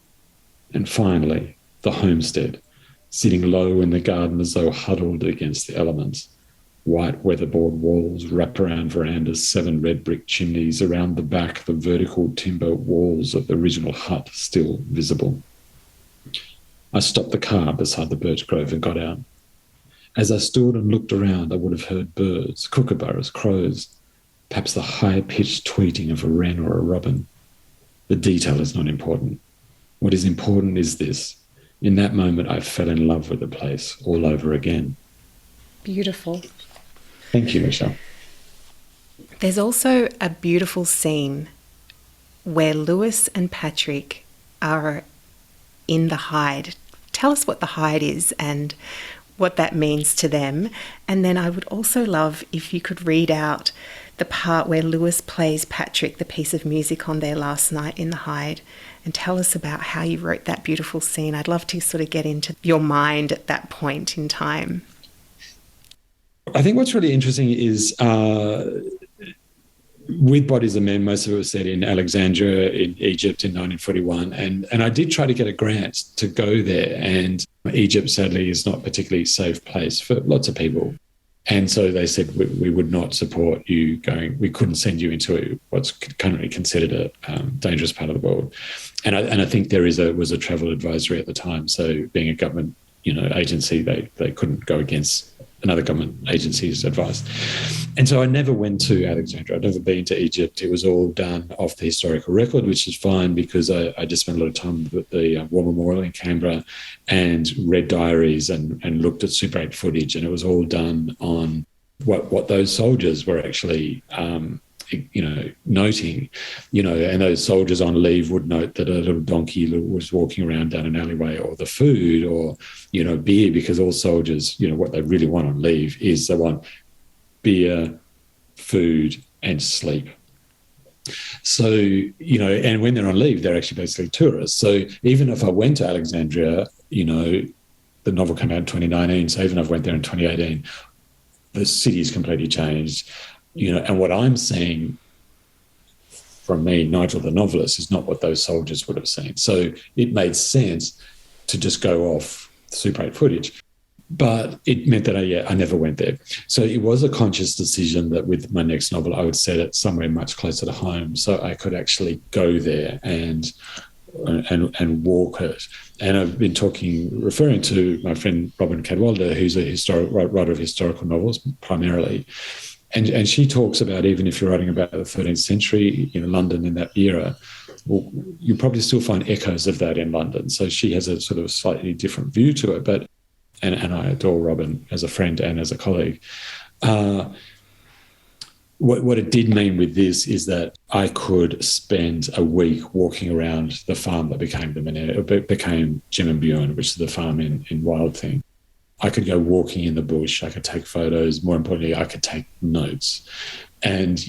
And finally, the homestead, sitting low in the garden as though huddled against the elements. White weatherboard walls, wraparound verandas, 7 red brick chimneys, around the back the vertical timber walls of the original hut still visible. I stopped the car beside the birch grove and got out. As I stood and looked around, I would have heard birds, kookaburras, crows, perhaps the high-pitched tweeting of a wren or a robin. The detail is not important. What is important is this. In that moment, I fell in love with the place all over again. Beautiful. Thank you, Michelle. There's also a beautiful scene where Lewis and Patrick are in the hide. Tell us what the hide is and what that means to them. And then I would also love if you could read out the part where Lewis plays Patrick the piece of music on their last night in the hide, and tell us about how you wrote that beautiful scene. I'd love to sort of get into your mind at that point in time. I think what's really interesting is with Bodies of Men, most of it was set in Alexandria in Egypt in 1941. And I did try to get a grant to go there. And Egypt, sadly, is not a particularly safe place for lots of people. And so they said, we would not support you going. We couldn't send you into what's currently considered a dangerous part of the world. And I think there was a travel advisory at the time. So being a government agency, they couldn't go against another government agency's advice. And so I never went to Alexandria. I'd never been to Egypt. It was all done off the historical record, which is fine because I just spent a lot of time at the War Memorial in Canberra and read diaries and looked at Super 8 footage, and it was all done on what those soldiers were actually noting, and those soldiers on leave would note that a little donkey was walking around down an alleyway, or the food, or, beer, because all soldiers, what they really want on leave is they want beer, food, and sleep. So, and when they're on leave, they're actually basically tourists. So even if I went to Alexandria, the novel came out in 2019, so even if I went there in 2018, the city's completely changed. And what I'm seeing from me, Nigel the novelist, is not what those soldiers would have seen. So it made sense to just go off Super 8 footage. But it meant that I never went there. So it was a conscious decision that with my next novel, I would set it somewhere much closer to home so I could actually go there and walk it. And I've been referring to my friend Robin Cadwalder, who's a writer of historical novels primarily. And she talks about, even if you're writing about the 13th century in London in that era, well, you probably still find echoes of that in London. So she has a sort of slightly different view to it. But and I adore Robin as a friend and as a colleague. What it did mean with this is that I could spend a week walking around the farm that became became Jim and Bjorn, which is the farm in Wild Thing. I could go walking in the bush. I could take photos. More importantly, I could take notes. And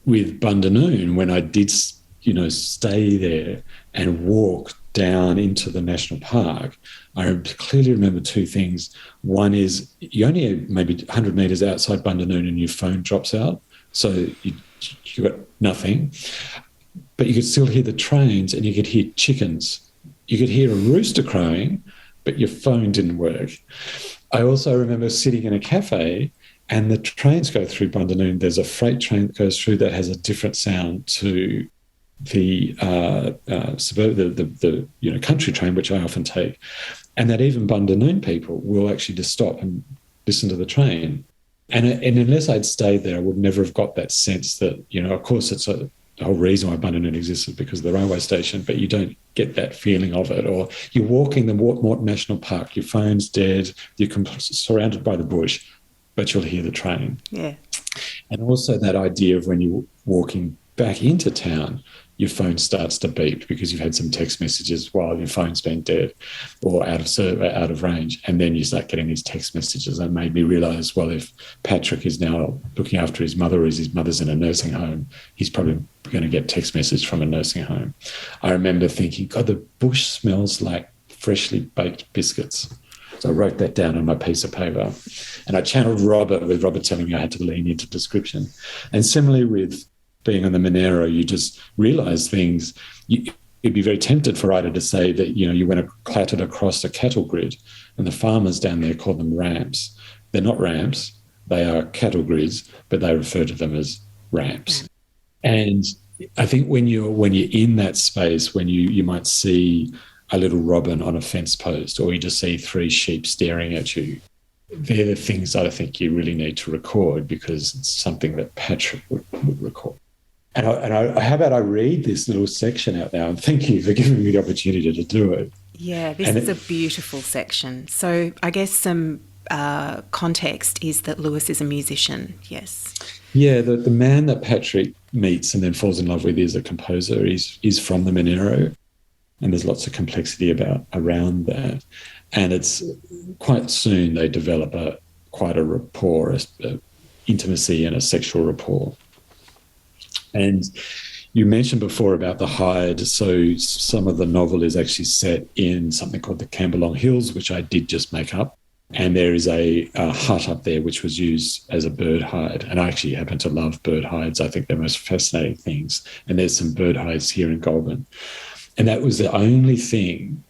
with Bundanoon, when I did, stay there and walk down into the national park, I clearly remember two things. One is you only maybe 100 metres outside Bundanoon and your phone drops out. So you got nothing. But you could still hear the trains and you could hear chickens. You could hear a rooster crowing, but your phone didn't work. I also remember sitting in a cafe and the trains go through Bundanoon. There's a freight train that goes through that has a different sound to the country train, which I often take, and that even Bundanoon people will actually just stop and listen to the train. And unless I'd stayed there, I would never have got that sense that, of course, it's the whole reason why Bundanoon exists is because of the railway station, but you don't get that feeling of it. Or you're walking the Morton National Park, your phone's dead, you're surrounded by the bush, but you'll hear the train. Yeah. And also that idea of when you're walking back into town, your phone starts to beep because you've had some text messages while your phone's been dead or out of range. And then you start getting these text messages that made me realise, well, if Patrick is now looking after his mother, as his mother's in a nursing home, he's probably going to get text message from a nursing home. I remember thinking, God, the bush smells like freshly baked biscuits. So I wrote that down on my piece of paper. And I channeled Robert, with Robert telling me I had to lean into description. And similarly with being on the Monero, you just realise things. You'd be very tempted for a writer to say that, you went clattered across a cattle grid, and the farmers down there call them ramps. They're not ramps, they are cattle grids, but they refer to them as ramps. And I think when you're in that space, when you might see a little robin on a fence post, or you just see three sheep staring at you, they're the things that I think you really need to record, because it's something that Patrick would record. And how about I read this little section out now? And thank you for giving me the opportunity to do it. Yeah, this is a beautiful section. So I guess some context is that Lewis is a musician, yes. Yeah, the man that Patrick meets and then falls in love with is a composer. He's from the Monero, and there's lots of complexity around that. And it's quite soon they develop quite a rapport, a intimacy and a sexual rapport. And you mentioned before about the hide. So some of the novel is actually set in something called the Camberlong Hills, which I did just make up. And there is a hut up there which was used as a bird hide. And I actually happen to love bird hides. I think they're most fascinating things. And there's some bird hides here in Goulburn. And that was the only thing,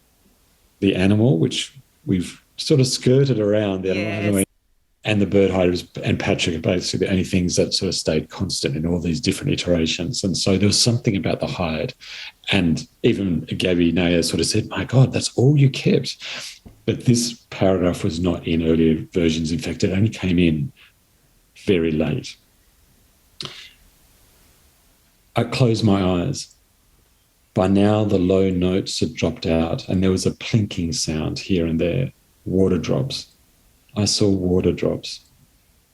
the animal, which we've sort of skirted around, the animal, and the bird hide and Patrick are basically the only things that sort of stayed constant in all these different iterations. And so there was something about the hide. And even Gabby Nair sort of said, my God, that's all you kept. But this paragraph was not in earlier versions. In fact, it only came in very late. I closed my eyes. By now, the low notes had dropped out, and there was a plinking sound here and there, water drops. I saw water drops.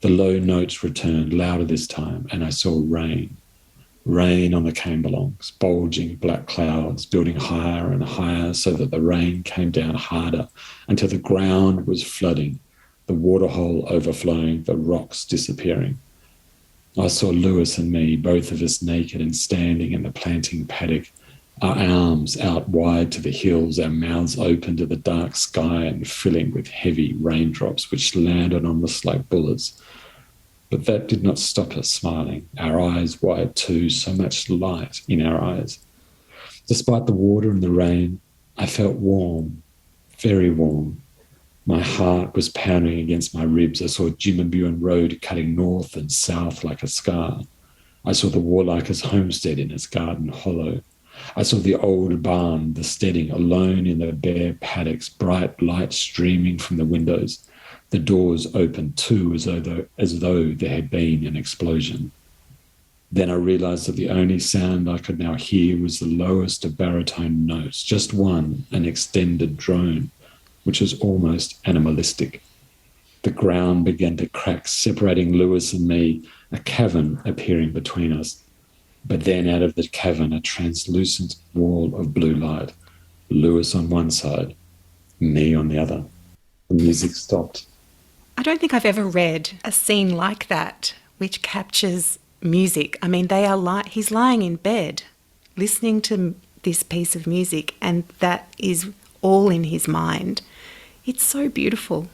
The low notes returned, louder this time, and I saw rain. Rain on the Camberlongs, bulging black clouds, building higher and higher so that the rain came down harder until the ground was flooding, the waterhole overflowing, the rocks disappearing. I saw Lewis and me, both of us naked and standing in the planting paddock, our arms out wide to the hills, our mouths open to the dark sky and filling with heavy raindrops which landed on us like bullets. But that did not stop us smiling, our eyes wide too, so much light in our eyes. Despite the water and the rain, I felt warm, very warm. My heart was pounding against my ribs. I saw Jimabuan Road cutting north and south like a scar. I saw the Warlikers homestead in its garden hollow. I saw the old barn, the steading, alone in the bare paddocks, bright light streaming from the windows. The doors opened too, as though there had been an explosion. Then I realised that the only sound I could now hear was the lowest of baritone notes, just one, an extended drone, which was almost animalistic. The ground began to crack, separating Lewis and me, a cavern appearing between us. But then out of the cavern, a translucent wall of blue light, Lewis on one side, me on the other. The music stopped. I don't think I've ever read a scene like that which captures music. I mean, he's lying in bed listening to this piece of music, and that is all in his mind. It's so beautiful.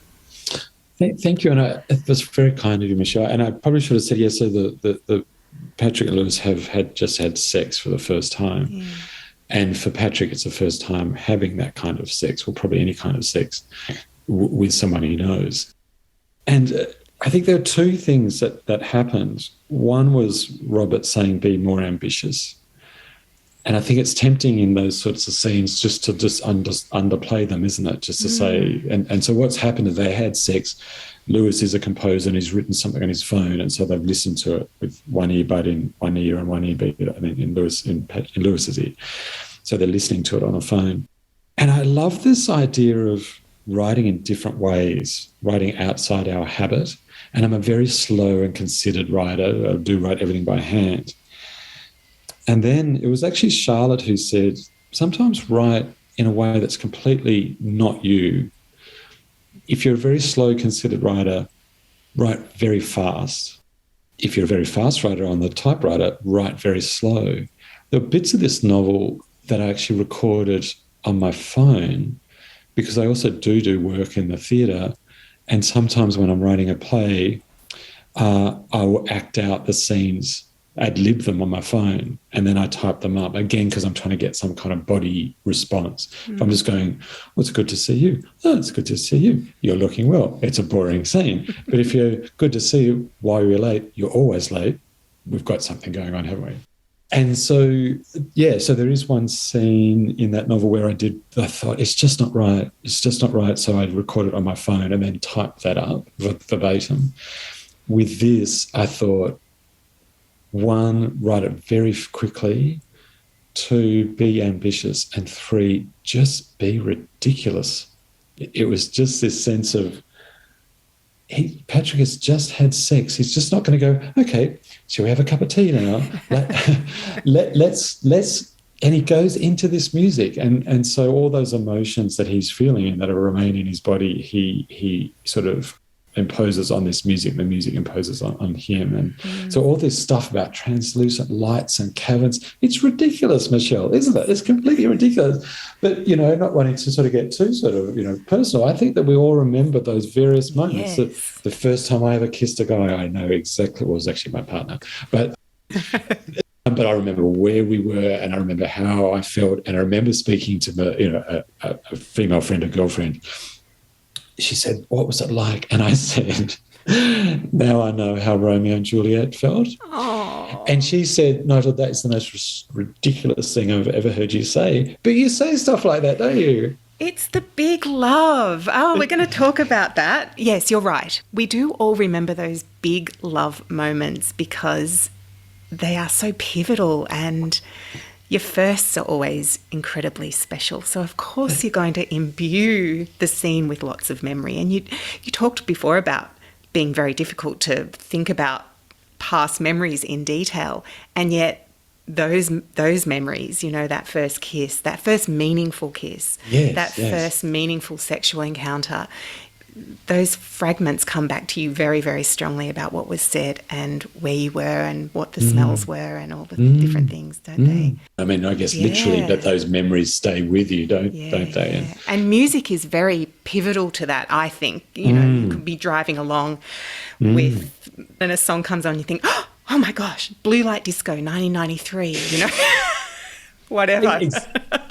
Thank you, and it was very kind of you, Michelle. And I probably should have said yes. So the Patrick and Lewis have just had sex for the first time, and for Patrick, it's the first time having that kind of sex, or probably any kind of sex, with someone he knows. And I think there are two things that happened. One was Robert saying, be more ambitious. And I think it's tempting in those sorts of scenes just to underplay them, isn't it? Just to say, and so what's happened is they had sex. Lewis is a composer and he's written something on his phone, and so they've listened to it with one earbud in one ear and one earbud in Lewis's ear. So they're listening to it on a phone. And I love this idea of writing in different ways, writing outside our habit. And I'm a very slow and considered writer. I do write everything by hand. And then it was actually Charlotte who said, sometimes write in a way that's completely not you. If you're a very slow, considered writer, write very fast. If you're a very fast writer on the typewriter, write very slow. There are bits of this novel that I actually recorded on my phone, because I also do work in the theatre, and sometimes when I'm writing a play, I will act out the scenes, ad-lib them on my phone, and then I type them up, again, because I'm trying to get some kind of body response. If I'm just going, well, it's good to see you. Oh, it's good to see you. You're looking well. It's a boring scene. But if you're good to see you, why are you late? You're always late. We've got something going on, haven't we? And so, so there is one scene in that novel where I thought, it's just not right. It's just not right. So I recorded it on my phone and then typed that up verbatim. With this, I thought, one, write it very quickly. Two, be ambitious. And three, just be ridiculous. It was just this sense of, Patrick has just had sex. He's just not going to go, okay, shall we have a cup of tea now? Let's, and he goes into this music. And so all those emotions that he's feeling and that remain in his body, he sort of imposes on this music, the music imposes on him. And so all this stuff about translucent lights and caverns, it's ridiculous, Michelle, isn't it? It's completely ridiculous. But, not wanting to sort of get too sort of, personal, I think that we all remember those various moments. Yes. The first time I ever kissed a guy, I know exactly, well, it was actually my partner, but I remember where we were, and I remember how I felt, and I remember speaking to a female friend, a girlfriend. She said, what was it like? And I said, now I know how Romeo and Juliet felt. Aww. And she said, Nigel, that is the most ridiculous thing I've ever heard you say. But you say stuff like that, don't you? It's the big love. Oh, we're going to talk about that. Yes, you're right. We do all remember those big love moments because they are so pivotal, and your firsts are always incredibly special. So, of course, you're going to imbue the scene with lots of memory. And you talked before about being very difficult to think about past memories in detail, and yet those memories, you know, that first kiss, that first meaningful kiss, first meaningful sexual encounter, those fragments come back to you very, very strongly about what was said and where you were and what the smells were and all the different things, don't they? I mean, I guess literally, but those memories stay with you, don't they? Yeah. And music is very pivotal to that, I think. You know, you could be driving along and a song comes on, you think, oh my gosh, Blue Light Disco, 1993, you know, whatever.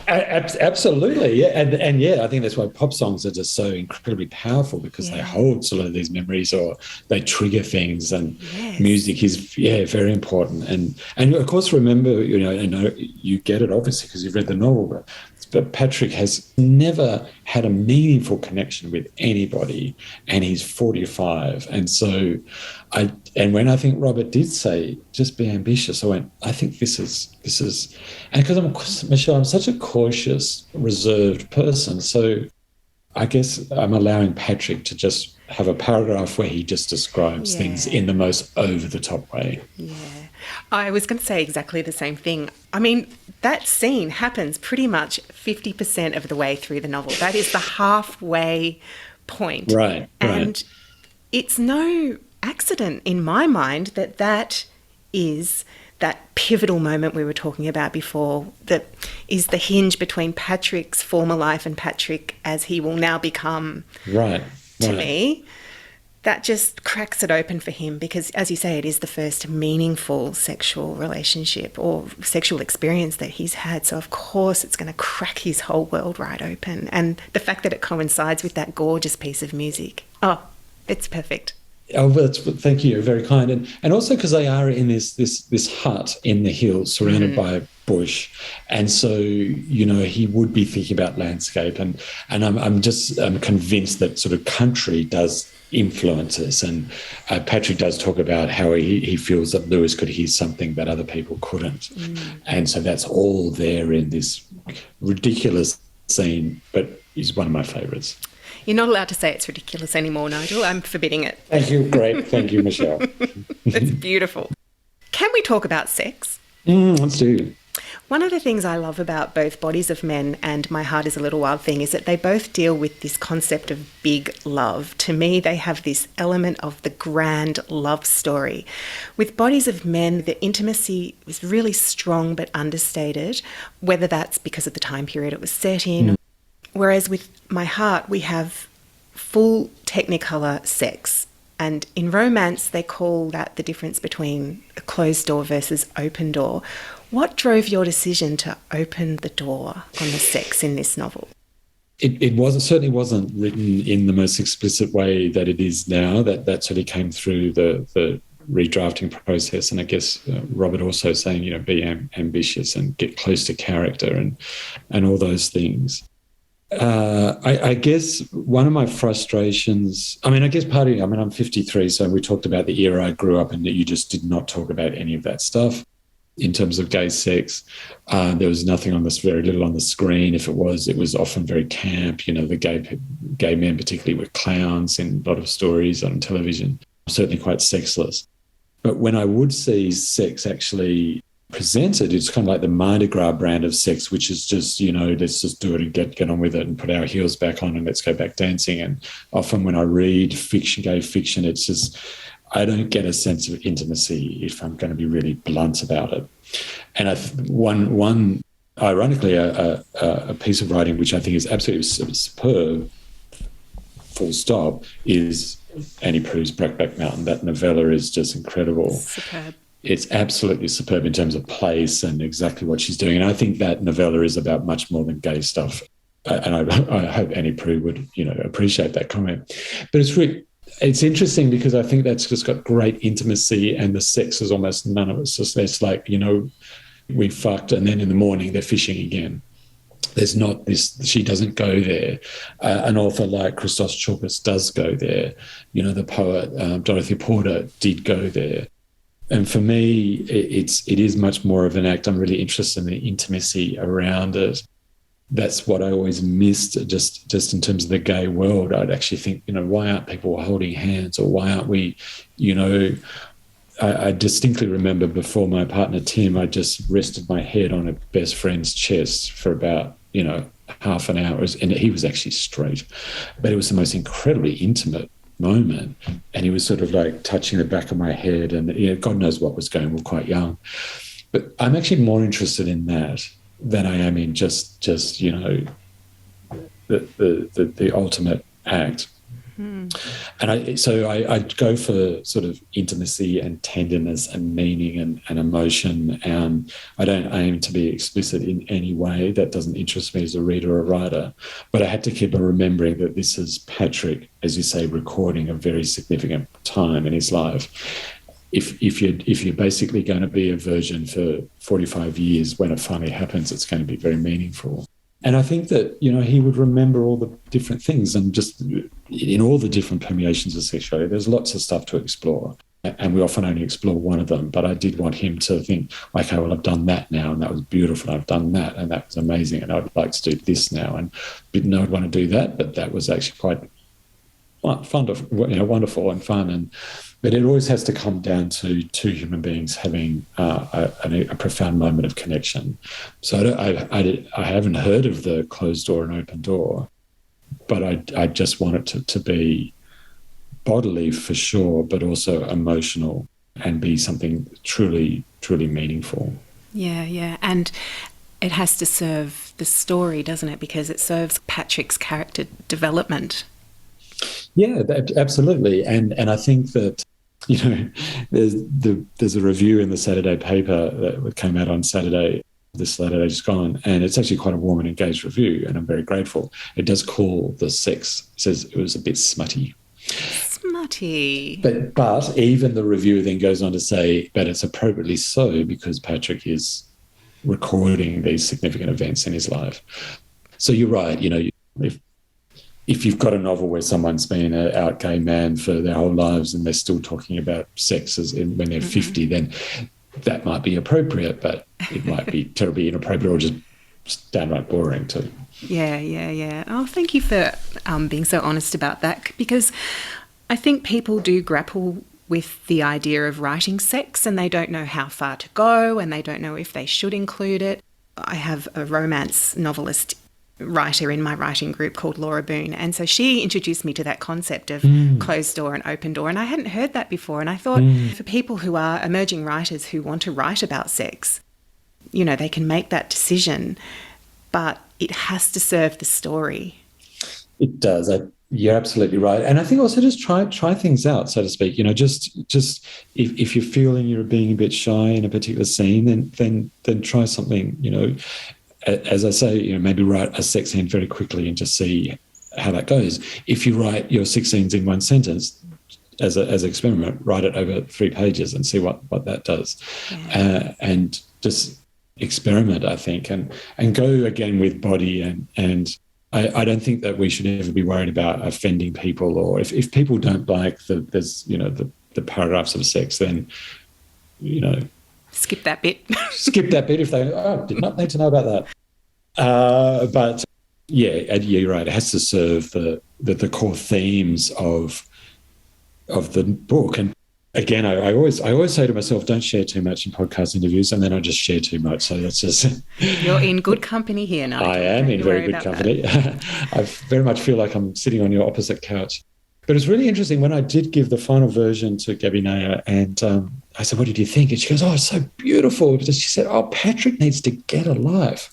Absolutely, yeah, and yeah, I think that's why pop songs are just so incredibly powerful, because they hold sort of these memories, or they trigger things, and music is very important. And of course, remember, you know, I know you get it obviously because you've read the novel, but Patrick has never had a meaningful connection with anybody, and he's 45, and so when I think Robert did say, just be ambitious, I went, I think this is, and because Michelle, I'm such a cautious, reserved person, so I guess I'm allowing Patrick to just have a paragraph where he just describes things in the most over-the-top way. Yeah. I was going to say exactly the same thing. I mean, that scene happens pretty much 50% of the way through the novel. That is the halfway point. Right. And it's no accident in my mind that is that pivotal moment we were talking about before, that is the hinge between Patrick's former life and Patrick as he will now become. Right. To me, that just cracks it open for him because, as you say, it is the first meaningful sexual relationship or sexual experience that he's had. So, of course, it's going to crack his whole world right open. And the fact that it coincides with that gorgeous piece of music, it's perfect. Oh, well, thank you. You're very kind. And also because they are in this hut in the hills surrounded by bush. And so, you know, he would be thinking about landscape. And I'm convinced that sort of country does influence us. And Patrick does talk about how he feels that Lewis could hear something that other people couldn't. And so that's all there in this ridiculous scene, but is one of my favourites. You're not allowed to say it's ridiculous anymore, Nigel. I'm forbidding it. Thank you. Great. Thank you, Michelle. It's beautiful. Can we talk about sex? Let's do. One of the things I love about both Bodies of Men and My Heart is a Little Wild Thing is that they both deal with this concept of big love. To me, they have this element of the grand love story. With Bodies of Men, the intimacy is really strong but understated, whether that's because of the time period it was set in. Whereas with My Heart, we have full Technicolor sex. And in romance, they call that the difference between a closed door versus open door. What drove your decision to open the door on the sex in this novel? It certainly wasn't written in the most explicit way that it is now. That sort of came through the redrafting process, and I guess Robert also saying, you know, be ambitious and get close to character and all those things. I guess one of my frustrations, I'm 53, so we talked about the era I grew up in, that you just did not talk about any of that stuff in terms of gay sex. There was nothing on this, very little on the screen. If it was often very camp. You know, the gay men particularly were clowns in a lot of stories on television, certainly quite sexless. But when I would see sex actually presented, it's kind of like the Mardi Gras brand of sex, which is just, you know, let's just do it and get on with it and put our heels back on and let's go back dancing. And often when I read fiction, gay fiction, it's just, I don't get a sense of intimacy, if I'm going to be really blunt about it. And one ironically, a piece of writing which I think is absolutely superb, full stop, is Annie Proulx's Brokeback Mountain. That novella is just incredible. Superb. It's absolutely superb in terms of place and exactly what she's doing. And I think that novella is about much more than gay stuff. And I hope Annie Proulx would, you know, appreciate that comment. But it's interesting because I think that's just got great intimacy, and the sex is almost none of it. So it's like, you know, we fucked and then in the morning they're fishing again. There's not this, she doesn't go there. An author like Christos Tsiolkas does go there. The poet Dorothy Porter did go there. And for me, it is much more of an act. I'm really interested in the intimacy around it. That's what I always missed, just in terms of the gay world. I'd actually think, why aren't people holding hands, or why aren't we, I distinctly remember before my partner Tim, I just rested my head on a best friend's chest for about, half an hour, and he was actually straight, but it was the most incredibly intimate moment, and he was sort of like touching the back of my head, and God knows what was going on. We're quite young, but I'm actually more interested in that than I am in just the ultimate act. And I go for sort of intimacy and tenderness and meaning and emotion, and I don't aim to be explicit in any way. That doesn't interest me as a reader or a writer, but I had to keep on remembering that this is Patrick, as you say, recording a very significant time in his life. If you're basically going to be a virgin for 45 years, when it finally happens, it's going to be very meaningful. And I think that, he would remember all the different things, and just in all the different permeations of sexuality, there's lots of stuff to explore. And we often only explore one of them. But I did want him to think, okay, well, I've done that now, and that was beautiful. I've done that, and that was amazing. And I'd like to do this now. And didn't know I'd want to do that, but that was actually quite wonderful and fun. But it always has to come down to two human beings having a profound moment of connection. So I haven't heard of the closed door and open door, but I just want it to be bodily for sure, but also emotional, and be something truly, truly meaningful. Yeah. And it has to serve the story, doesn't it? Because it serves Patrick's character development. Yeah, absolutely. And I think that, there's a review in the Saturday paper that came out on Saturday, this Saturday just gone, and it's actually quite a warm and engaged review, and I'm very grateful. It does call the sex, says it was a bit smutty. Smutty. But even the reviewer then goes on to say, but it's appropriately so, because Patrick is recording these significant events in his life. So you're right, if you've got a novel where someone's been an out gay man for their whole lives and they're still talking about sex when they're 50, then that might be appropriate, but it might be terribly inappropriate or just downright boring too. Yeah. Oh, thank you for being so honest about that, because I think people do grapple with the idea of writing sex, and they don't know how far to go, and they don't know if they should include it. I have a romance novelist writer in my writing group called Laura Boone, and so she introduced me to that concept of closed door and open door, and I hadn't heard that before. And I thought for people who are emerging writers who want to write about sex, they can make that decision, but it has to serve the story. It does. You're absolutely right. And I think also just try things out, so to speak. Just if you're feeling you're being a bit shy in a particular scene, then try something, as I say, maybe write a sex scene very quickly and just see how that goes. If you write your 6 scenes in one sentence, as an experiment, write it over 3 pages and see what that does. Yeah. And just experiment, I think, and go again with body. And I don't think that we should ever be worried about offending people, or if people don't like the paragraphs of sex, then, skip that bit. Skip that bit if they did not need to know about that. But yeah, you're right. It has to serve the core themes of the book. And again, I always say to myself, don't share too much in podcast interviews, and then I just share too much. So that's just you're in good company here, Nigel. I am in very good company. I very much feel like I'm sitting on your opposite couch. But it's really interesting when I did give the final version to Gabby Nair, and I said, what did you think? And she goes, oh, it's so beautiful. She said, oh, Patrick needs to get a life.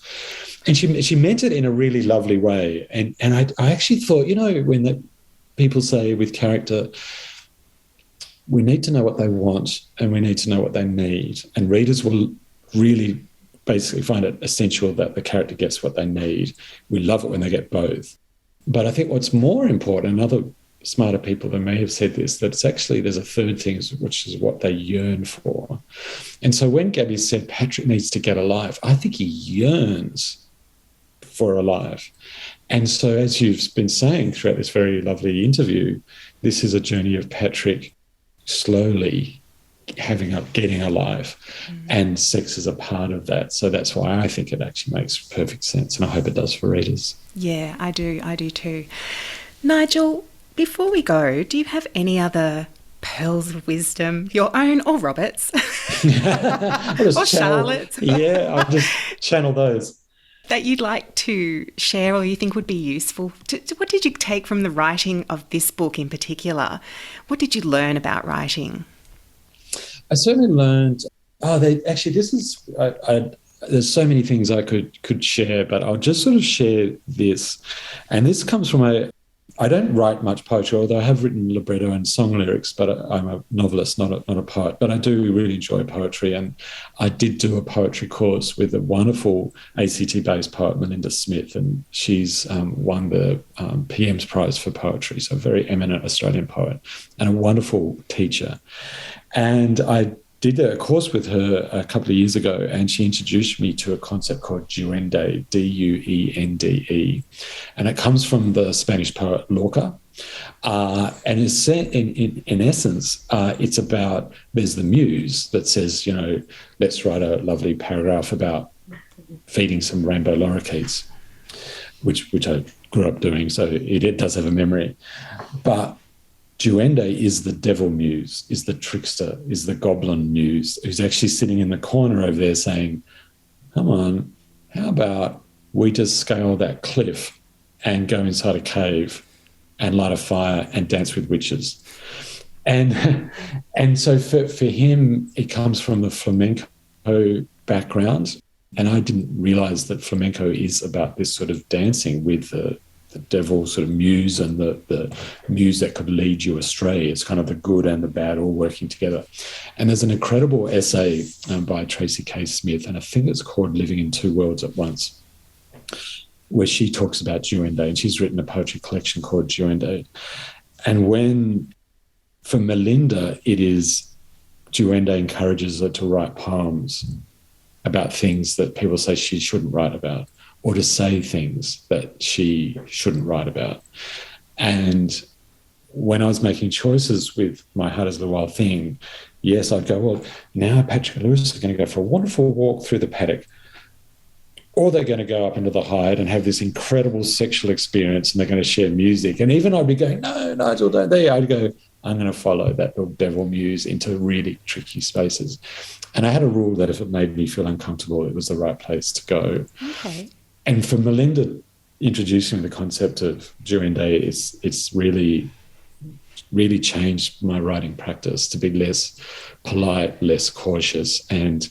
And she meant it in a really lovely way. And I actually thought, when people say with character, we need to know what they want and we need to know what they need. And readers will really basically find it essential that the character gets what they need. We love it when they get both. But I think what's more important, and other smarter people than me have said this, that it's actually there's a third thing, which is what they yearn for. And so when Gabby said Patrick needs to get a life, I think he yearns for alive. And so, as you've been saying throughout this very lovely interview, this is a journey of Patrick slowly getting alive, and sex is a part of that. So that's why I think it actually makes perfect sense, and I hope it does for readers. Yeah, I do too. Nigel, before we go, do you have any other pearls of wisdom, your own or Robert's or Charlotte's? Yeah, I'll just channel those. That you'd like to share or you think would be useful? What did you take from the writing of this book in particular? What did you learn about writing? I certainly learned. There's so many things I could share, but I'll just sort of share this. And this comes from I don't write much poetry, although I have written libretto and song lyrics, but I'm a novelist, not a poet. But I do really enjoy poetry. And I did do a poetry course with a wonderful ACT-based poet, Melinda Smith, and she's won the PM's Prize for Poetry, so a very eminent Australian poet and a wonderful teacher. And I did a course with her a couple of years ago, and she introduced me to a concept called duende, D-U-E-N-D-E. And it comes from the Spanish poet Lorca. And it's in essence, it's about, there's the muse that says, let's write a lovely paragraph about feeding some rainbow lorikeets, which I grew up doing, so it does have a memory. But duende is the devil muse, is the trickster, is the goblin muse, who's actually sitting in the corner over there saying, come on, how about we just scale that cliff and go inside a cave and light a fire and dance with witches? And so for him, it comes from the flamenco background. And I didn't realise that flamenco is about this sort of dancing with the devil sort of muse and the muse that could lead you astray. It's kind of the good and the bad all working together. And there's an incredible essay by Tracy K. Smith, and I think it's called Living in Two Worlds at Once, where she talks about duende, and she's written a poetry collection called Duende. And for Melinda, it is duende encourages her to write poems about things that people say she shouldn't write about, or to say things that she shouldn't write about. And when I was making choices with My Heart is the Wild Thing, yes, I'd go, well, now Patrick and Lewis are going to go for a wonderful walk through the paddock, or they're going to go up into the hide and have this incredible sexual experience, and they're going to share music. And even I'd be going, no, Nigel, don't there. I'd go, I'm going to follow that little devil muse into really tricky spaces. And I had a rule that if it made me feel uncomfortable, it was the right place to go. Okay. And for Melinda introducing the concept of duende, it's really, really changed my writing practice to be less polite, less cautious, and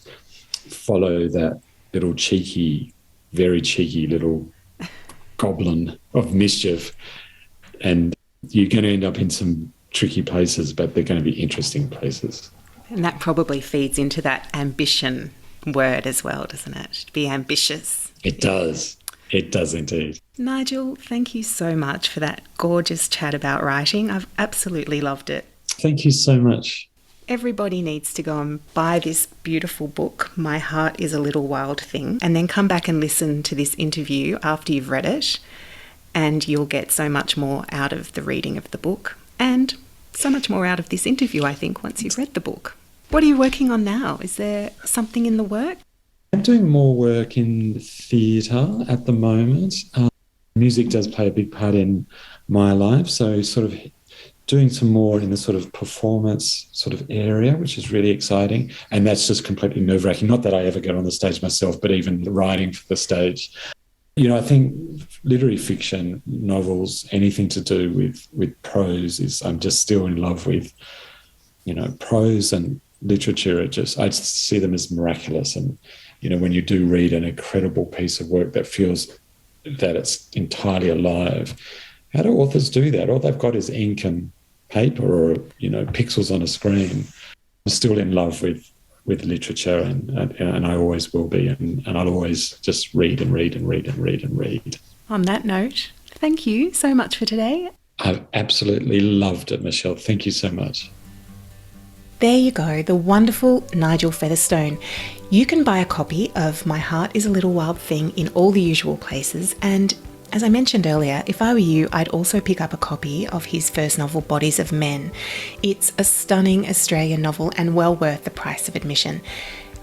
follow that little cheeky, very cheeky little goblin of mischief. And you're going to end up in some tricky places, but they're going to be interesting places. And that probably feeds into that ambition word as well, doesn't it? To be ambitious. It does. It does indeed. Nigel, thank you so much for that gorgeous chat about writing. I've absolutely loved it. Thank you so much. Everybody needs to go and buy this beautiful book, My Heart is a Little Wild Thing, and then come back and listen to this interview after you've read it, and you'll get so much more out of the reading of the book, and so much more out of this interview, I think, once you've read the book. What are you working on now? Is there something in the work? I'm doing more work in theatre at the moment. Music does play a big part in my life, so sort of doing some more in the sort of performance sort of area, which is really exciting. And that's just completely nerve-wracking. Not that I ever get on the stage myself, but even writing for the stage. I think literary fiction, novels, anything to do with prose I'm just still in love with, prose and literature. I just see them as miraculous. And, when you do read an incredible piece of work that feels that it's entirely alive, how do authors do that? All they've got is ink and paper or, pixels on a screen. I'm still in love with literature and I always will be. And I'll always just read and read and read and read and read. On that note, thank you so much for today. I've absolutely loved it, Michelle. Thank you so much. There you go, the wonderful Nigel Featherstone. You can buy a copy of My Heart is a Little Wild Thing in all the usual places, and as I mentioned earlier, if I were you, I'd also pick up a copy of his first novel, Bodies of Men. It's a stunning Australian novel and well worth the price of admission.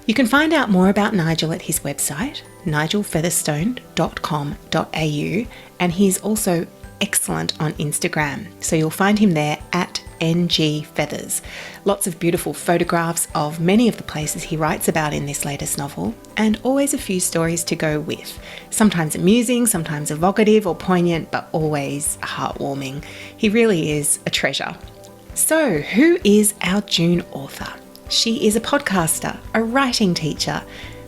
You can find out more about Nigel at his website, nigelfeatherstone.com.au, and he's also excellent on Instagram. So you'll find him there at ngfeathers. Lots of beautiful photographs of many of the places he writes about in this latest novel, and always a few stories to go with. Sometimes amusing, sometimes evocative or poignant, but always heartwarming. He really is a treasure. So, who is our June author? She is a podcaster, a writing teacher,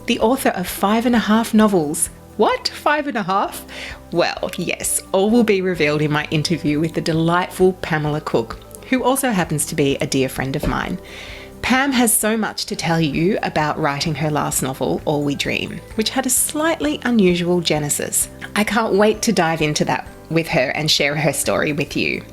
the author of 5.5 novels. What? 5.5? Well, yes, all will be revealed in my interview with the delightful Pamela Cook, who also happens to be a dear friend of mine. Pam has so much to tell you about writing her last novel, All We Dream, which had a slightly unusual genesis. I can't wait to dive into that with her and share her story with you.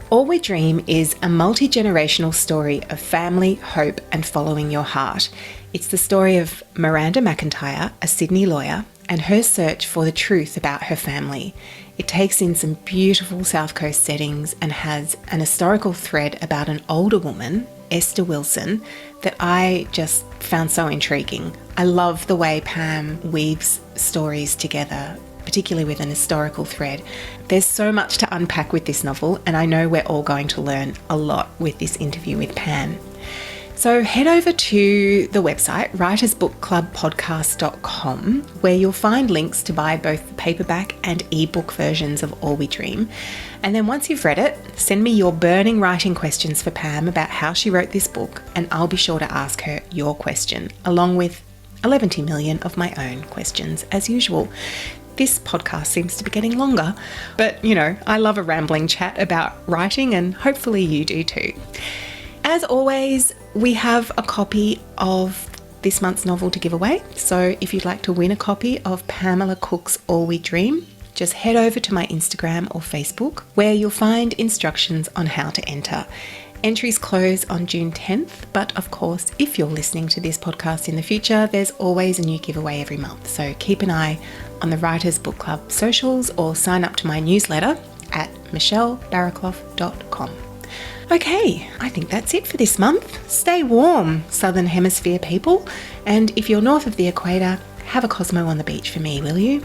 All We Dream is a multi-generational story of family, hope, and following your heart. It's the story of Miranda McIntyre, a Sydney lawyer, and her search for the truth about her family. It takes in some beautiful South Coast settings and has an historical thread about an older woman, Esther Wilson, that I just found so intriguing. I love the way Pam weaves stories together, particularly with an historical thread. There's so much to unpack with this novel, and I know we're all going to learn a lot with this interview with Pam. So head over to the website, writersbookclubpodcast.com, where you'll find links to buy both the paperback and ebook versions of All We Dream. And then once you've read it, send me your burning writing questions for Pam about how she wrote this book, and I'll be sure to ask her your question, along with 11 million of my own questions, as usual. This podcast seems to be getting longer, but I love a rambling chat about writing, and hopefully you do too. As always, we have a copy of this month's novel to give away. So if you'd like to win a copy of Pamela Cook's All We Dream, just head over to my Instagram or Facebook, where you'll find instructions on how to enter. Entries close on June 10th, but of course, if you're listening to this podcast in the future, there's always a new giveaway every month. So keep an eye on the Writers Book Club socials or sign up to my newsletter at michellebaraclough.com. Okay, I think that's it for this month. Stay warm, Southern Hemisphere people, and if you're north of the equator, have a Cosmo on the beach for me, will you?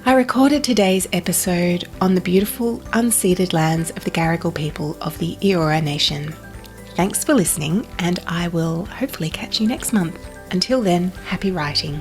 I recorded today's episode on the beautiful unceded lands of the Gadigal people of the Eora Nation. Thanks for listening, and I will hopefully catch you next month. Until then, happy writing.